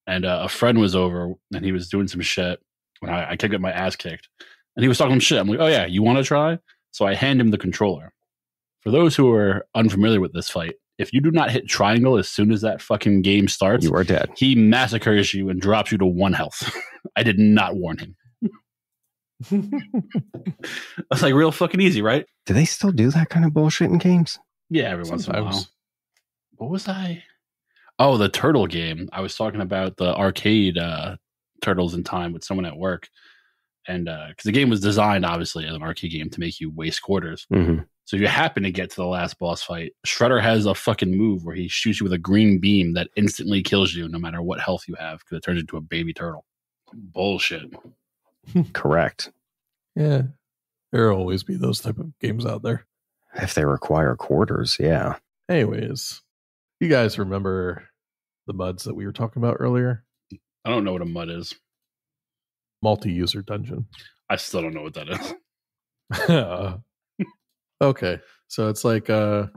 Speaker 3: And a friend was over, and he was doing some shit when I kept getting my ass kicked. And he was talking shit. I'm like, oh, yeah, you want to try? So I hand him the controller. For those who are unfamiliar with this fight, if you do not hit triangle as soon as that fucking game starts,
Speaker 2: You are dead.
Speaker 3: He massacres you and drops you to 1 health. I did not warn him. That's like real fucking easy, right?
Speaker 2: Do they still do that kind of bullshit in games?
Speaker 3: Yeah, every once in a while.
Speaker 4: Sometimes.
Speaker 3: What was I? Oh, the turtle game. I was talking about the arcade Turtles in Time with someone at work. And because the game was designed, obviously, as an arcade game to make you waste quarters.
Speaker 2: Mm-hmm.
Speaker 3: So if you happen to get to the last boss fight, Shredder has a fucking move where he shoots you with a green beam that instantly kills you no matter what health you have because it turns into a baby turtle. Bullshit.
Speaker 2: Correct.
Speaker 4: Yeah. There'll always be those type of games out there.
Speaker 2: If they require quarters, yeah.
Speaker 4: Anyways, you guys remember the MUDs that we were talking about earlier?
Speaker 3: I don't know what a MUD is.
Speaker 4: Multi-user dungeon.
Speaker 3: I still don't know what that is.
Speaker 4: Okay, so it's like the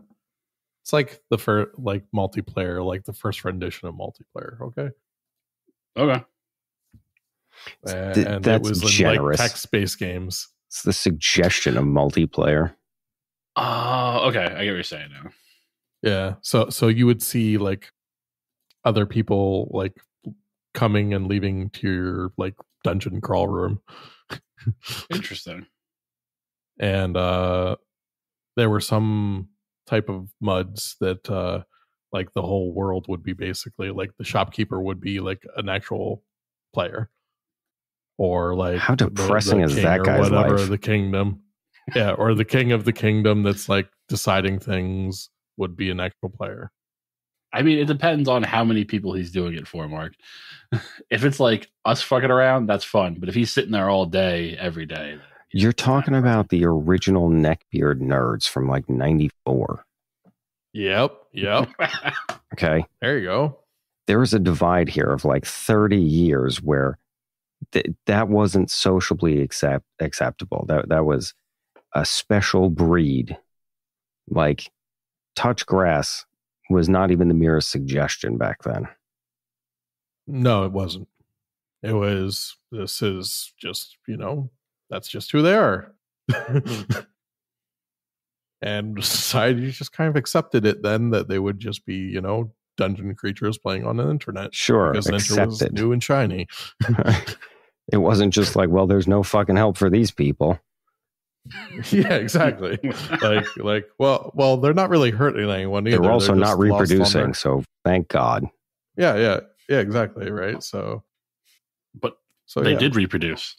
Speaker 4: first multiplayer, like the first rendition of multiplayer. Okay. And
Speaker 2: that's
Speaker 4: it was
Speaker 2: generous.
Speaker 4: like text-based games.
Speaker 2: It's the suggestion of multiplayer.
Speaker 3: Oh, okay. I get what you're saying now.
Speaker 4: Yeah. So you would see like other people like coming and leaving to your like dungeon crawl room.
Speaker 3: Interesting.
Speaker 4: And there were some type of MUDs that like the whole world would be basically like the shopkeeper would be like an actual player. Or like
Speaker 2: how depressing is that guy's life?
Speaker 4: The kingdom. Yeah, or the king of the kingdom that's like deciding things would be an actual player.
Speaker 3: I mean, it depends on how many people he's doing it for, Mark. If it's like us fucking around, that's fun. But if he's sitting there all day, every day.
Speaker 2: You're talking about the original neckbeard nerds from like 94.
Speaker 4: Yep.
Speaker 2: Okay.
Speaker 4: There you go.
Speaker 2: There was a divide here of like 30 years where that wasn't sociably acceptable. That was a special breed. Like touch grass was not even the merest suggestion back then.
Speaker 4: No, it wasn't. It was, this is just, that's just who they are. And society just kind of accepted it then that they would just be, dungeon creatures playing on the internet.
Speaker 2: Sure,
Speaker 4: because the internet was new and shiny.
Speaker 2: It wasn't just like, well, there's no fucking help for these people.
Speaker 4: Yeah, exactly. well, they're not really hurting anyone either.
Speaker 2: They're also not reproducing, so thank God.
Speaker 4: Yeah, exactly, right? So
Speaker 3: they did reproduce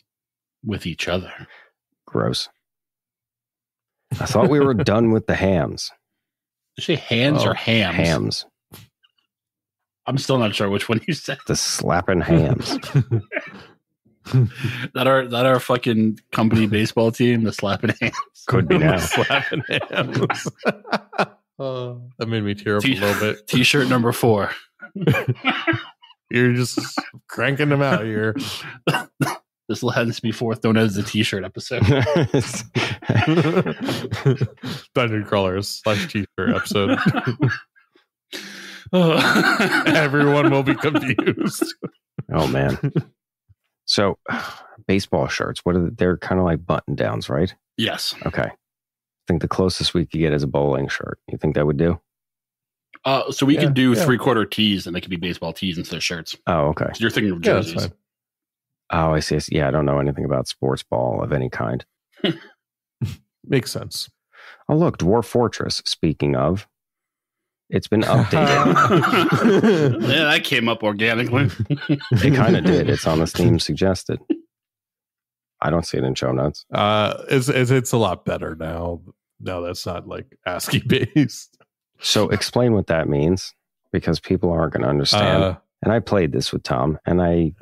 Speaker 3: with each other.
Speaker 2: Gross. I thought we were done with the hams.
Speaker 3: Did you say hands or hams?
Speaker 2: Hams.
Speaker 3: I'm still not sure which one you said.
Speaker 2: The slapping hams.
Speaker 3: that our fucking company baseball team, the slapping hams.
Speaker 2: Could be now.
Speaker 4: Slapping hams. That made me tear up a little bit.
Speaker 3: T-shirt number 4.
Speaker 4: You're just cranking them out here.
Speaker 3: This will have to be known as the T-shirt episode.
Speaker 4: Dungeon Crawlers /T-shirt episode. Everyone will be confused.
Speaker 2: Oh man. So baseball shirts, they're kind of like button downs, right?
Speaker 3: Yes.
Speaker 2: Okay. I think the closest we could get is a bowling shirt. You think that would do?
Speaker 3: So we could do 3/4 tees, and they could be baseball tees instead of shirts.
Speaker 2: Oh, okay.
Speaker 3: So you're thinking of jerseys.
Speaker 4: That's fine.
Speaker 2: Oh, I see. Yeah, I don't know anything about sports ball of any kind.
Speaker 4: Makes sense.
Speaker 2: Oh, look, Dwarf Fortress. Speaking of, it's been updated.
Speaker 3: Yeah, that came up organically.
Speaker 2: It kind of did. It's on the Steam suggested. I don't see it in show notes.
Speaker 4: It's a lot better now. No, that's not like ASCII based.
Speaker 2: So explain what that means, because people aren't going to understand. And I played this with Tom, and I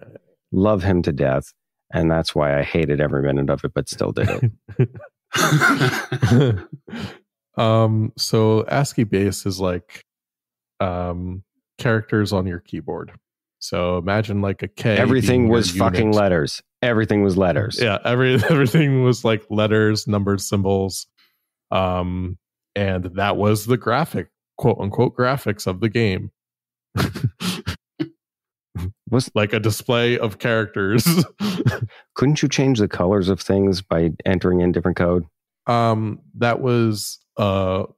Speaker 2: love him to death, and that's why I hated every minute of it, but still did it.
Speaker 4: So ASCII base is like characters on your keyboard. So imagine like a K.
Speaker 2: Everything was fucking letters. Everything was letters.
Speaker 4: Yeah, everything was like letters, numbers, symbols. And that was the graphic, quote unquote, graphics of the game. Was like a display of characters.
Speaker 2: Couldn't you change the colors of things by entering in different code?
Speaker 4: That was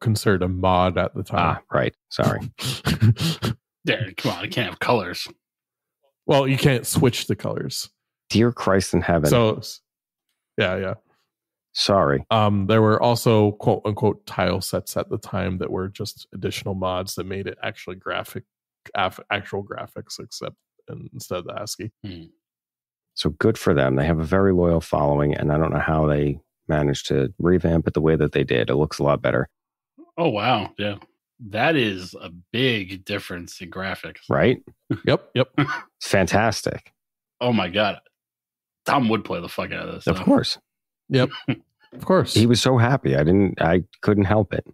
Speaker 4: considered a mod at the time.
Speaker 2: Right. Sorry.
Speaker 3: There, come on, you can't have colors.
Speaker 4: Well, you can't switch the colors.
Speaker 2: Dear Christ in heaven.
Speaker 4: So, yeah.
Speaker 2: Sorry.
Speaker 4: There were also quote unquote tile sets at the time that were just additional mods that made it actually actual graphics, instead of the ASCII.
Speaker 2: So good for them. They have a very loyal following, and I don't know how they managed to revamp it the way that they did. It looks a lot better.
Speaker 3: Oh wow, yeah, that is a big difference in graphics,
Speaker 2: right?
Speaker 4: Yep.
Speaker 2: It's fantastic.
Speaker 3: Oh my god, Tom would play the fuck out of this.
Speaker 2: Of course.
Speaker 4: Yep. Of course.
Speaker 2: He was so happy. I couldn't help it.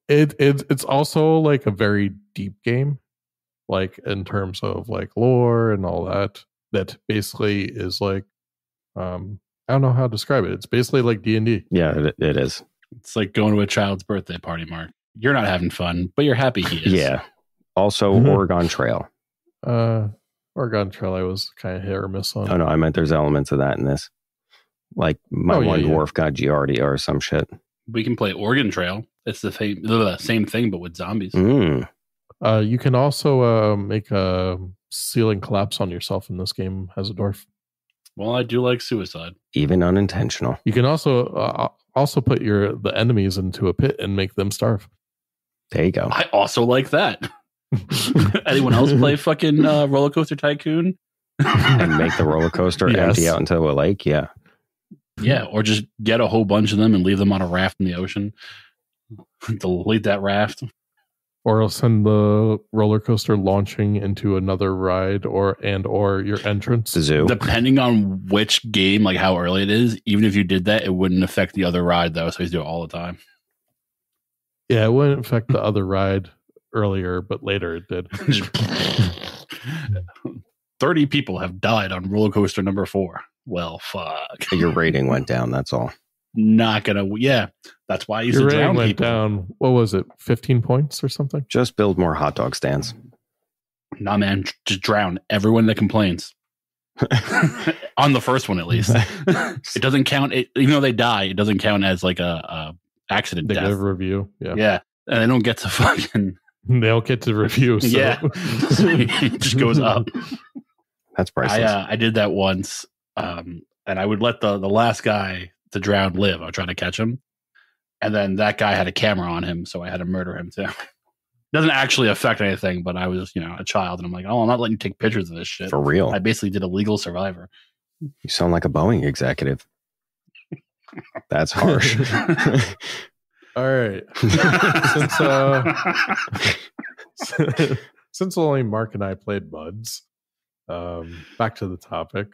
Speaker 4: It's also like a very deep game, like in terms of like lore and all that basically is like I don't know how to describe it. It's basically like D&D.
Speaker 2: Yeah, it is.
Speaker 3: It's like going to a child's birthday party, Mark. You're not having fun, but you're happy he is.
Speaker 2: Yeah. Also, Oregon Trail.
Speaker 4: Oregon Trail I was kind of hit or miss on.
Speaker 2: Oh, no, I meant there's elements of that in this. Like my dwarf got Giardia or some shit.
Speaker 3: We can play Oregon Trail. It's the same thing, but with zombies.
Speaker 4: You can also make a ceiling collapse on yourself in this game as a dwarf.
Speaker 3: Well, I do like suicide.
Speaker 2: Even unintentional.
Speaker 4: You can also put the enemies into a pit and make them starve.
Speaker 2: There you go.
Speaker 3: I also like that. Anyone else play fucking Roller Coaster Tycoon?
Speaker 2: And make the roller coaster empty out into a lake? Yeah.
Speaker 3: Yeah, or just get a whole bunch of them and leave them on a raft in the ocean. Delete that raft.
Speaker 4: Or else send the roller coaster launching into another ride or your entrance.
Speaker 2: The zoo.
Speaker 3: Depending on which game, like how early it is, even if you did that, it wouldn't affect the other ride though, so you do it all the time.
Speaker 4: Yeah, it wouldn't affect the other ride earlier, but later it did.
Speaker 3: 30 people have died on roller coaster number 4. Well, fuck.
Speaker 2: Your rating went down, that's all.
Speaker 3: Not gonna, yeah. That's why I used to drown
Speaker 4: went
Speaker 3: people.
Speaker 4: Down. What was it? 15 points or something?
Speaker 2: Just build more hot dog stands.
Speaker 3: Nah, man, just drown everyone that complains. On the first one, at least. It doesn't count. Even though they die, it doesn't count as like a accident death.
Speaker 4: They give a review.
Speaker 3: Yeah. And they don't get to fucking...
Speaker 4: They don't get to review. So.
Speaker 3: Yeah. It just goes up.
Speaker 2: That's priceless.
Speaker 3: I did that once. And I would let the last guy to drown live. I would try to catch him. And then that guy had a camera on him, so I had to murder him too. Doesn't actually affect anything, but I was, a child, and I'm like, oh, I'm not letting you take pictures of this shit.
Speaker 2: For real.
Speaker 3: I basically did a legal Survivor.
Speaker 2: You sound like a Boeing executive. That's harsh.
Speaker 4: All right. Since only Mark and I played Buds, back to the topic.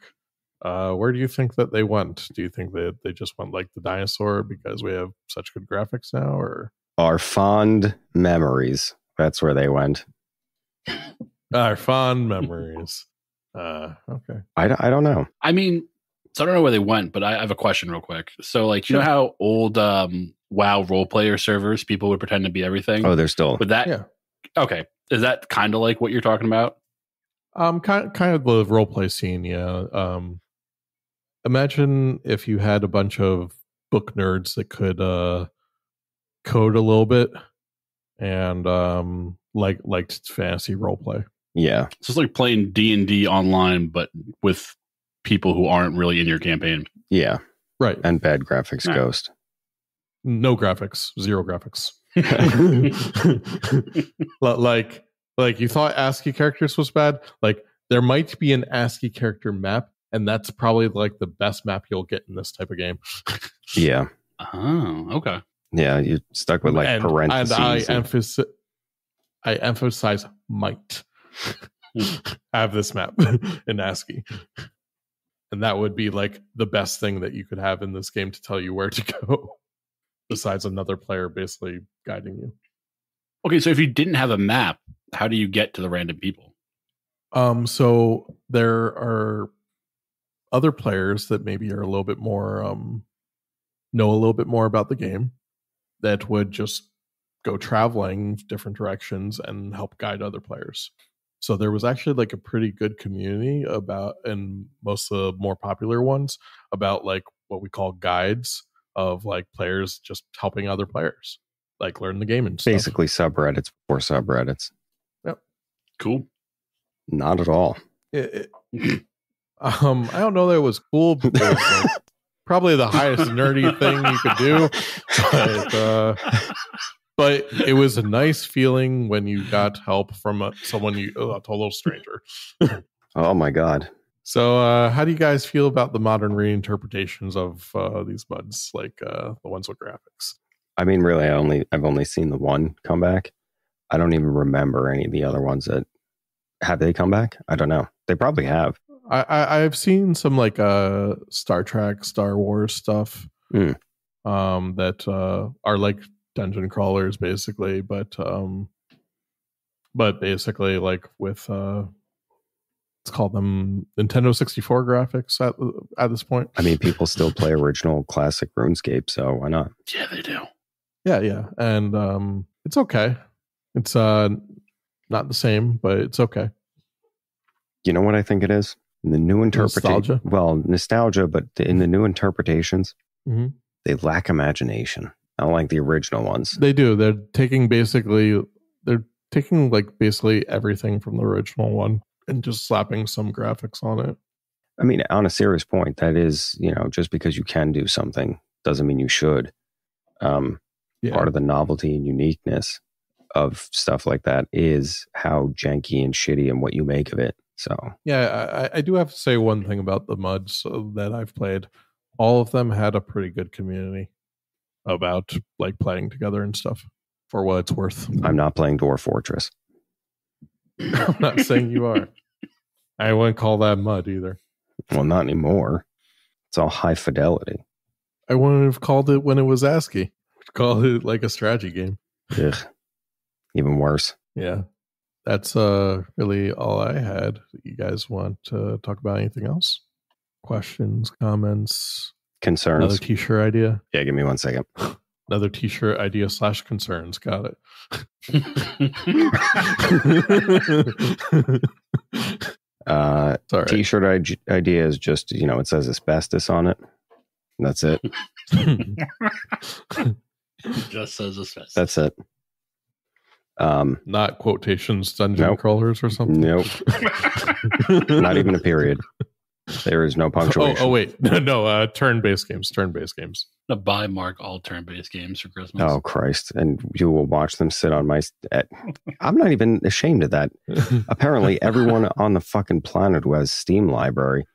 Speaker 4: Where do you think that they went? Do you think that they just went like the dinosaur because we have such good graphics now, or
Speaker 2: our fond memories? That's where they went.
Speaker 4: Our fond memories. Okay.
Speaker 2: I don't know.
Speaker 3: I mean, so I don't know where they went, but I have a question real quick. So, like, you know how old WoW role player servers, people would pretend to be everything.
Speaker 2: Oh, they're still.
Speaker 3: Would that?
Speaker 4: Yeah.
Speaker 3: Okay. Is that kind of like what you're talking about?
Speaker 4: Kind of the role play scene. Yeah. Imagine if you had a bunch of book nerds that could code a little bit and liked fantasy role play.
Speaker 2: Yeah.
Speaker 3: So it's like playing D&D online, but with people who aren't really in your campaign.
Speaker 2: Yeah.
Speaker 4: Right.
Speaker 2: And bad graphics
Speaker 3: Right.
Speaker 2: Ghost.
Speaker 4: No graphics, zero graphics. like you thought ASCII characters was bad. Like there might be an ASCII character map, and that's probably like the best map you'll get in this type of game.
Speaker 2: Yeah.
Speaker 3: Oh, okay.
Speaker 2: Yeah, you're stuck with like parentheses.
Speaker 4: And I emphasize might have this map in ASCII. And that would be like the best thing that you could have in this game to tell you where to go, besides another player basically guiding you.
Speaker 3: Okay, so if you didn't have a map, how do you get to the random people?
Speaker 4: So there are other players that maybe are a little bit more know a little bit more about the game that would just go traveling different directions and help guide other players. So there was actually like a pretty good community about, and most of the more popular ones, about like what we call guides of like players just helping other players like learn the game and stuff.
Speaker 2: Basically subreddits for subreddits.
Speaker 4: Yep.
Speaker 3: Cool.
Speaker 2: Not at all.
Speaker 4: I don't know that it was cool, but it was like probably the highest nerdy thing you could do. But it was a nice feeling when you got help from someone a total stranger.
Speaker 2: Oh my god.
Speaker 4: So how do you guys feel about the modern reinterpretations of these MUDs, like the ones with graphics?
Speaker 2: I mean, really, I've only seen the one come back. I don't even remember any of the other ones that have they come back. I don't know. They probably have.
Speaker 4: I've seen some like Star Trek, Star Wars stuff that are like dungeon crawlers, basically, but basically like with let's call them Nintendo 64 graphics at this point.
Speaker 2: I mean, people still play original classic RuneScape, so why not?
Speaker 3: Yeah, they do.
Speaker 4: Yeah, and it's okay. It's not the same, but it's okay.
Speaker 2: You know what I think it is? The new interpretation.
Speaker 4: Nostalgia?
Speaker 2: Well, nostalgia, but in the new interpretations,
Speaker 4: Mm-hmm.
Speaker 2: they lack imagination. I don't like the original ones.
Speaker 4: They do. They're taking like basically everything from the original one and just slapping some graphics on it.
Speaker 2: I mean, on a serious point, that is, just because you can do something doesn't mean you should. Part of the novelty and uniqueness of stuff like that is how janky and shitty and what you make of it. So
Speaker 4: yeah, I do have to say one thing about the MUDs that I've played. All of them had a pretty good community about like playing together and stuff, for what it's worth.
Speaker 2: I'm not playing Dwarf Fortress.
Speaker 4: I'm not saying you are. I wouldn't call that MUD either.
Speaker 2: Well, not anymore. It's all high fidelity.
Speaker 4: I wouldn't have called it when it was ASCII. I'd call it like a strategy game.
Speaker 2: Ugh. Even worse.
Speaker 4: Yeah. That's really all I had. You guys want to talk about anything else? Questions, comments,
Speaker 2: Concerns.
Speaker 4: another t-shirt idea?
Speaker 2: Yeah, give me 1 second.
Speaker 4: Another t-shirt idea / concerns. Got it. Sorry.
Speaker 2: T-shirt idea is just, it says asbestos on it. That's it.
Speaker 3: Just says asbestos.
Speaker 2: That's it.
Speaker 4: Not quotations, dungeon crawlers or something?
Speaker 2: Nope. Not even a period. There is no punctuation.
Speaker 4: Oh wait. No, turn-based games.
Speaker 3: To buy Mark all turn-based games for Christmas.
Speaker 2: Oh, Christ. And you will watch them sit on my... I'm not even ashamed of that. Apparently, everyone on the fucking planet who has Steam library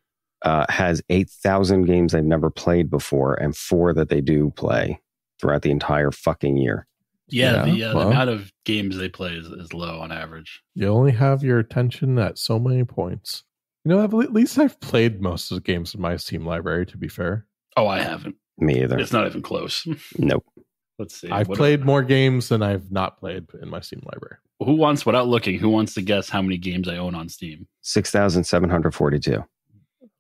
Speaker 2: has 8,000 games they've never played before and 4 that they do play throughout the entire fucking year.
Speaker 3: Yeah, the amount of games they play is low on average.
Speaker 4: You only have your attention at so many points. At least I've played most of the games in my Steam library, to be fair.
Speaker 3: Oh, I haven't.
Speaker 2: Me either.
Speaker 3: It's not even close.
Speaker 2: Nope.
Speaker 3: Let's see.
Speaker 4: I've played more games than I've not played in my Steam library.
Speaker 3: Without looking, who wants to guess how many games I own on Steam?
Speaker 2: 6,742.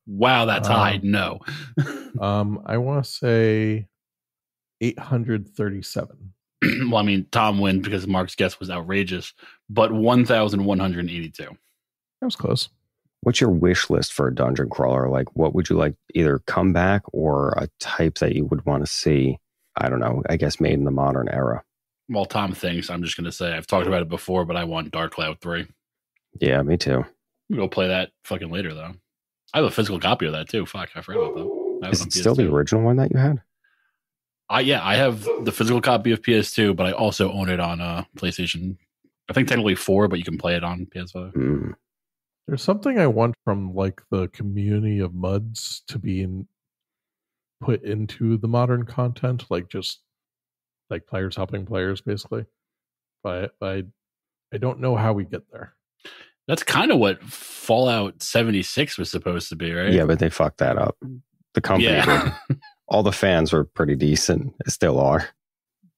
Speaker 3: Wow, that's high. No.
Speaker 4: I want to say 837.
Speaker 3: Well, I mean, Tom wins because Mark's guess was outrageous, but 1,182.
Speaker 4: That was close.
Speaker 2: What's your wish list for a dungeon crawler? Like, what would you like, either come back or a type that you would want to see? I don't know, I guess made in the modern era.
Speaker 3: Well, Tom thinks, I'm just going to say, I've talked about it before, but I want Dark Cloud 3.
Speaker 2: Yeah, me too.
Speaker 3: We'll go play that fucking later, though. I have a physical copy of that, too. Fuck, I forgot about that.
Speaker 2: Is it still the original one that you had?
Speaker 3: Yeah, I have the physical copy of PS2, but I also own it on PlayStation. I think technically 4, but you can play it on PS5.
Speaker 2: Mm.
Speaker 4: There's something I want from like the community of MUDs to be put into the modern content, like just like players helping players, basically. But I don't know how we get there.
Speaker 3: That's kind of what Fallout 76 was supposed to be, right?
Speaker 2: Yeah, but they fucked that up. The company did. All the fans were pretty decent. They still are.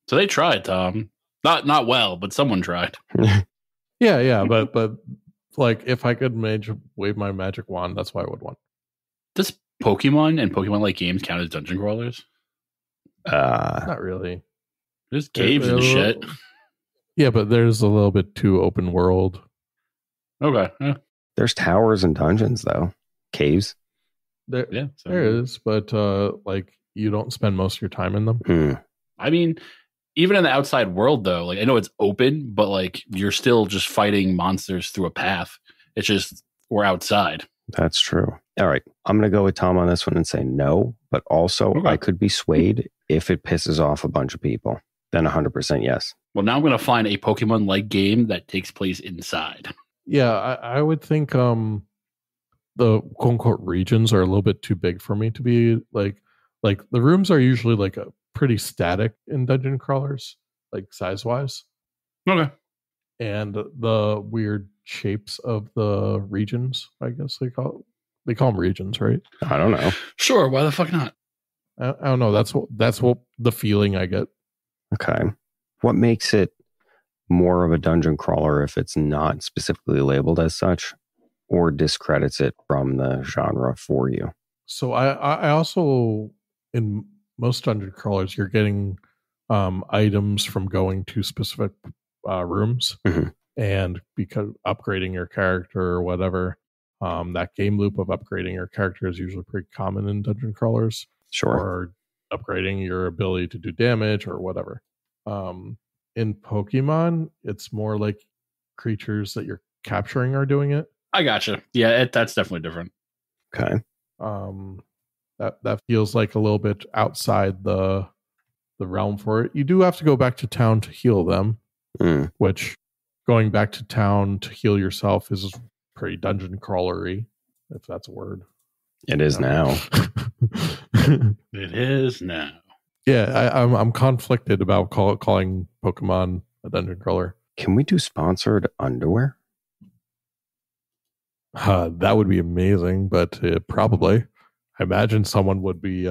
Speaker 3: So they tried, Tom. Not well, but someone tried.
Speaker 4: Yeah, but like if I could wave my magic wand, that's what I would want.
Speaker 3: Does Pokemon and Pokemon-like games count as dungeon crawlers?
Speaker 4: Not really.
Speaker 3: There's caves and shit.
Speaker 4: Yeah, but there's a little bit too open world.
Speaker 3: Okay. Yeah.
Speaker 2: There's towers and dungeons, though. Caves.
Speaker 4: There is, but like you don't spend most of your time in them.
Speaker 3: I mean, even in the outside world, though, like I know it's open, but like you're still just fighting monsters through a path. It's just we're outside.
Speaker 2: That's true. All right. I'm going to go with Tom on this one and say no, but also I could be swayed if it pisses off a bunch of people. Then 100% yes.
Speaker 3: Well, now I'm going to find a Pokemon-like game that takes place inside.
Speaker 4: Yeah, I would think the quote-unquote regions are a little bit too big for me to be like the rooms are usually like a pretty static in dungeon crawlers, like size-wise.
Speaker 3: Okay.
Speaker 4: And the weird shapes of the regions, I guess they call them regions, right?
Speaker 2: I don't know.
Speaker 3: Sure, why the fuck not?
Speaker 4: I don't know. That's what the feeling I get.
Speaker 2: Okay. What makes it more of a dungeon crawler if it's not specifically labeled as such, or discredits it from the genre for you?
Speaker 4: So I also, in most dungeon crawlers, you're getting items from going to specific rooms, and because upgrading your character or whatever, that game loop of upgrading your character is usually pretty common in dungeon crawlers.
Speaker 2: Sure.
Speaker 4: Or upgrading your ability to do damage or whatever. In Pokemon, it's more like creatures that you're capturing are doing it.
Speaker 3: I gotcha. Yeah, that's definitely different.
Speaker 2: Okay.
Speaker 4: That feels like a little bit outside the realm for it. You do have to go back to town to heal them, which going back to town to heal yourself is pretty dungeon crawlery, if that's a word.
Speaker 2: It is now.
Speaker 3: It is now.
Speaker 4: Yeah, I'm conflicted about calling Pokemon a dungeon crawler.
Speaker 2: Can we do sponsored underwear?
Speaker 4: That would be amazing, but probably. I imagine someone would be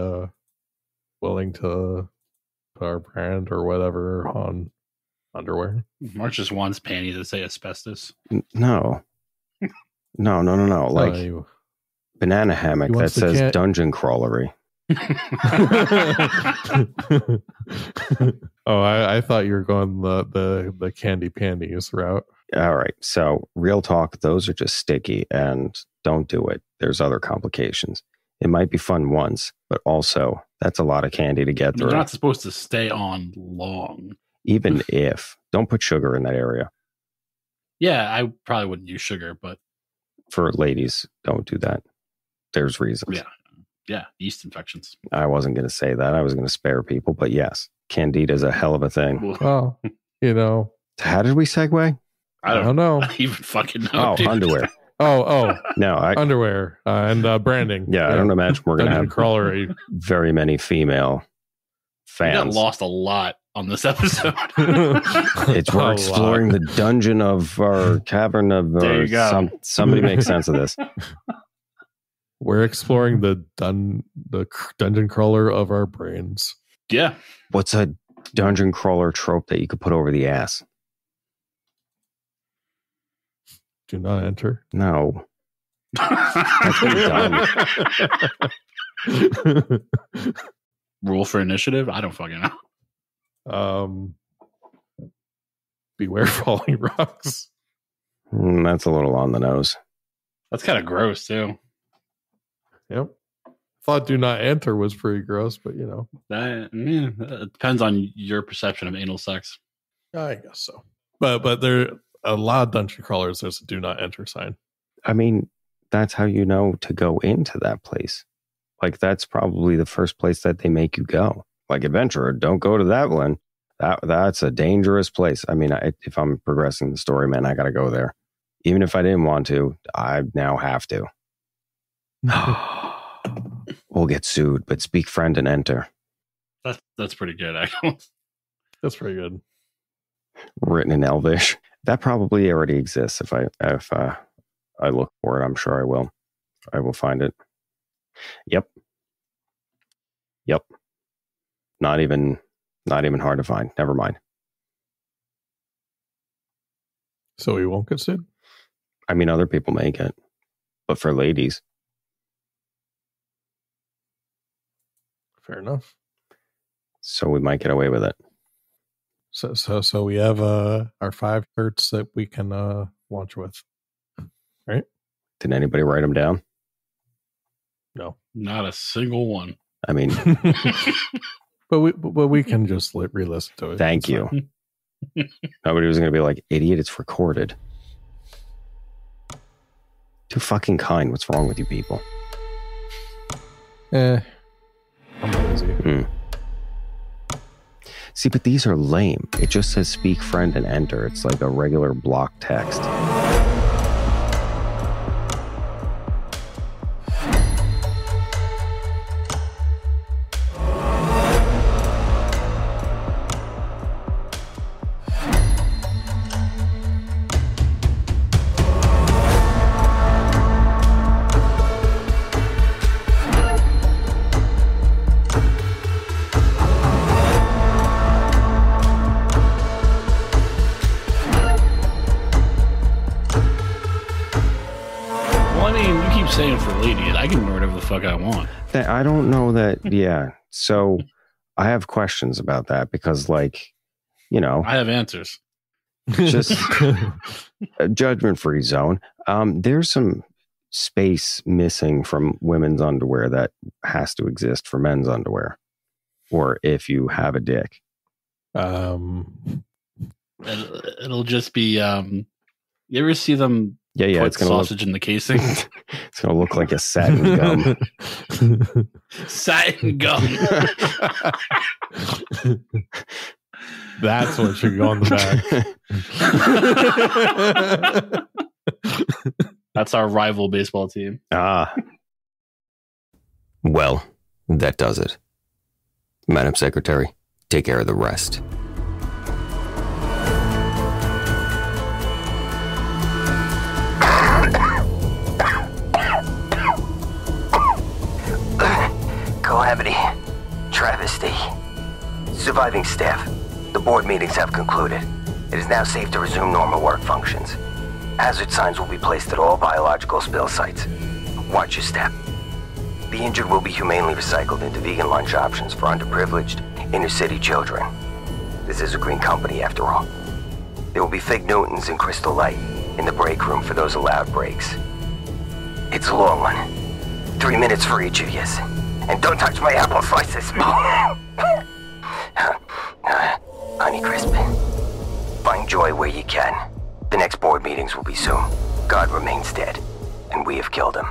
Speaker 4: willing to put our brand or whatever on underwear.
Speaker 3: Mark just wants panties that say asbestos.
Speaker 2: No. Like banana hammock that says dungeon crawlery.
Speaker 4: Oh, I thought you were going the candy panties route.
Speaker 2: All right. So real talk, those are just sticky and don't do it. There's other complications. It might be fun once, but also that's a lot of candy to get through.
Speaker 3: You're not supposed to stay on long.
Speaker 2: Even if. Don't put sugar in that area.
Speaker 3: Yeah, I probably wouldn't use sugar, but
Speaker 2: for ladies, don't do that. There's reasons.
Speaker 3: Yeah, yeast infections.
Speaker 2: I wasn't going to say that. I was going to spare people, but yes, Candida is a hell of a thing.
Speaker 4: Well, you know.
Speaker 2: How did we segue?
Speaker 3: I don't
Speaker 4: know.
Speaker 3: I even fucking know.
Speaker 2: Oh, underwear.
Speaker 4: No, underwear and branding.
Speaker 2: Yeah, I don't imagine we're going to have
Speaker 4: crawlery.
Speaker 2: Very many female fans.
Speaker 3: We got lost a lot on this episode.
Speaker 2: We're exploring the dungeon of our cavern of.
Speaker 3: There you go.
Speaker 2: Somebody make sense of this.
Speaker 4: We're exploring the dungeon crawler of our brains.
Speaker 3: Yeah.
Speaker 2: What's a dungeon crawler trope that you could put over the ass?
Speaker 4: Do not enter.
Speaker 2: No. That's been done.
Speaker 3: rule for initiative? I don't fucking know.
Speaker 4: Beware falling rocks.
Speaker 2: That's a little on the nose.
Speaker 3: That's kind of gross too.
Speaker 4: Yep. Thought do not enter was pretty gross, but you know.
Speaker 3: It depends on your perception of anal sex.
Speaker 4: I guess so. But there a lot of dungeon crawlers, there's a do not enter sign.
Speaker 2: I mean, that's how you know to go into that place. Like, that's probably the first place that they make you go. Like, adventurer, don't go to that one. That's a dangerous place. I mean, if I'm progressing the story, man, I got to go there. Even if I didn't want to, I now have to. We'll get sued, but speak friend and enter.
Speaker 3: That's pretty good, actually.
Speaker 4: That's pretty good.
Speaker 2: Written in Elvish. That probably already exists. If I look for it, I'm sure I will. I will find it. Yep. Not even hard to find. Never mind.
Speaker 4: So we won't get sued?
Speaker 2: I mean, other people make it, but for ladies.
Speaker 4: Fair enough.
Speaker 2: So we might get away with it.
Speaker 4: So we have our 5 shirts that we can launch with, right?
Speaker 2: Did anybody write them down?
Speaker 4: No,
Speaker 3: not a single one.
Speaker 2: I mean,
Speaker 4: but we can just re-listen to it.
Speaker 2: Thank you. Nobody was going to be like, idiot, it's recorded. Too fucking kind. What's wrong with you people?
Speaker 4: I'm lazy.
Speaker 2: See, but these are lame. It just says speak friend and enter. It's like a regular block text.
Speaker 3: Saying for ladies, I can wear whatever the fuck I want.
Speaker 2: I don't know that. Yeah. So I have questions about that because, like, you know,
Speaker 3: I have answers.
Speaker 2: Just a judgment-free zone. There's some space missing from women's underwear that has to exist for men's underwear, or if you have a dick.
Speaker 3: It'll just be. You ever see them?
Speaker 2: Yeah.
Speaker 3: Put
Speaker 2: It's gonna
Speaker 3: sausage in the casing.
Speaker 2: It's gonna look like a satin gum.
Speaker 3: Satin gum.
Speaker 4: That's what should go on the
Speaker 3: back. That's our rival baseball team.
Speaker 2: Well, that does it. Madam Secretary, take care of the rest.
Speaker 1: Calamity. Travesty. Surviving staff. The board meetings have concluded. It is now safe to resume normal work functions. Hazard signs will be placed at all biological spill sites. Watch your step. The injured will be humanely recycled into vegan lunch options for underprivileged, inner-city children. This is a green company, after all. There will be Fig Newtons and Crystal Light in the break room for those allowed breaks. It's a long one. 3 minutes for each of yous. And don't touch my apple slices. Honey Crisp. Find joy where you can. The next board meetings will be soon. God remains dead, and we have killed him.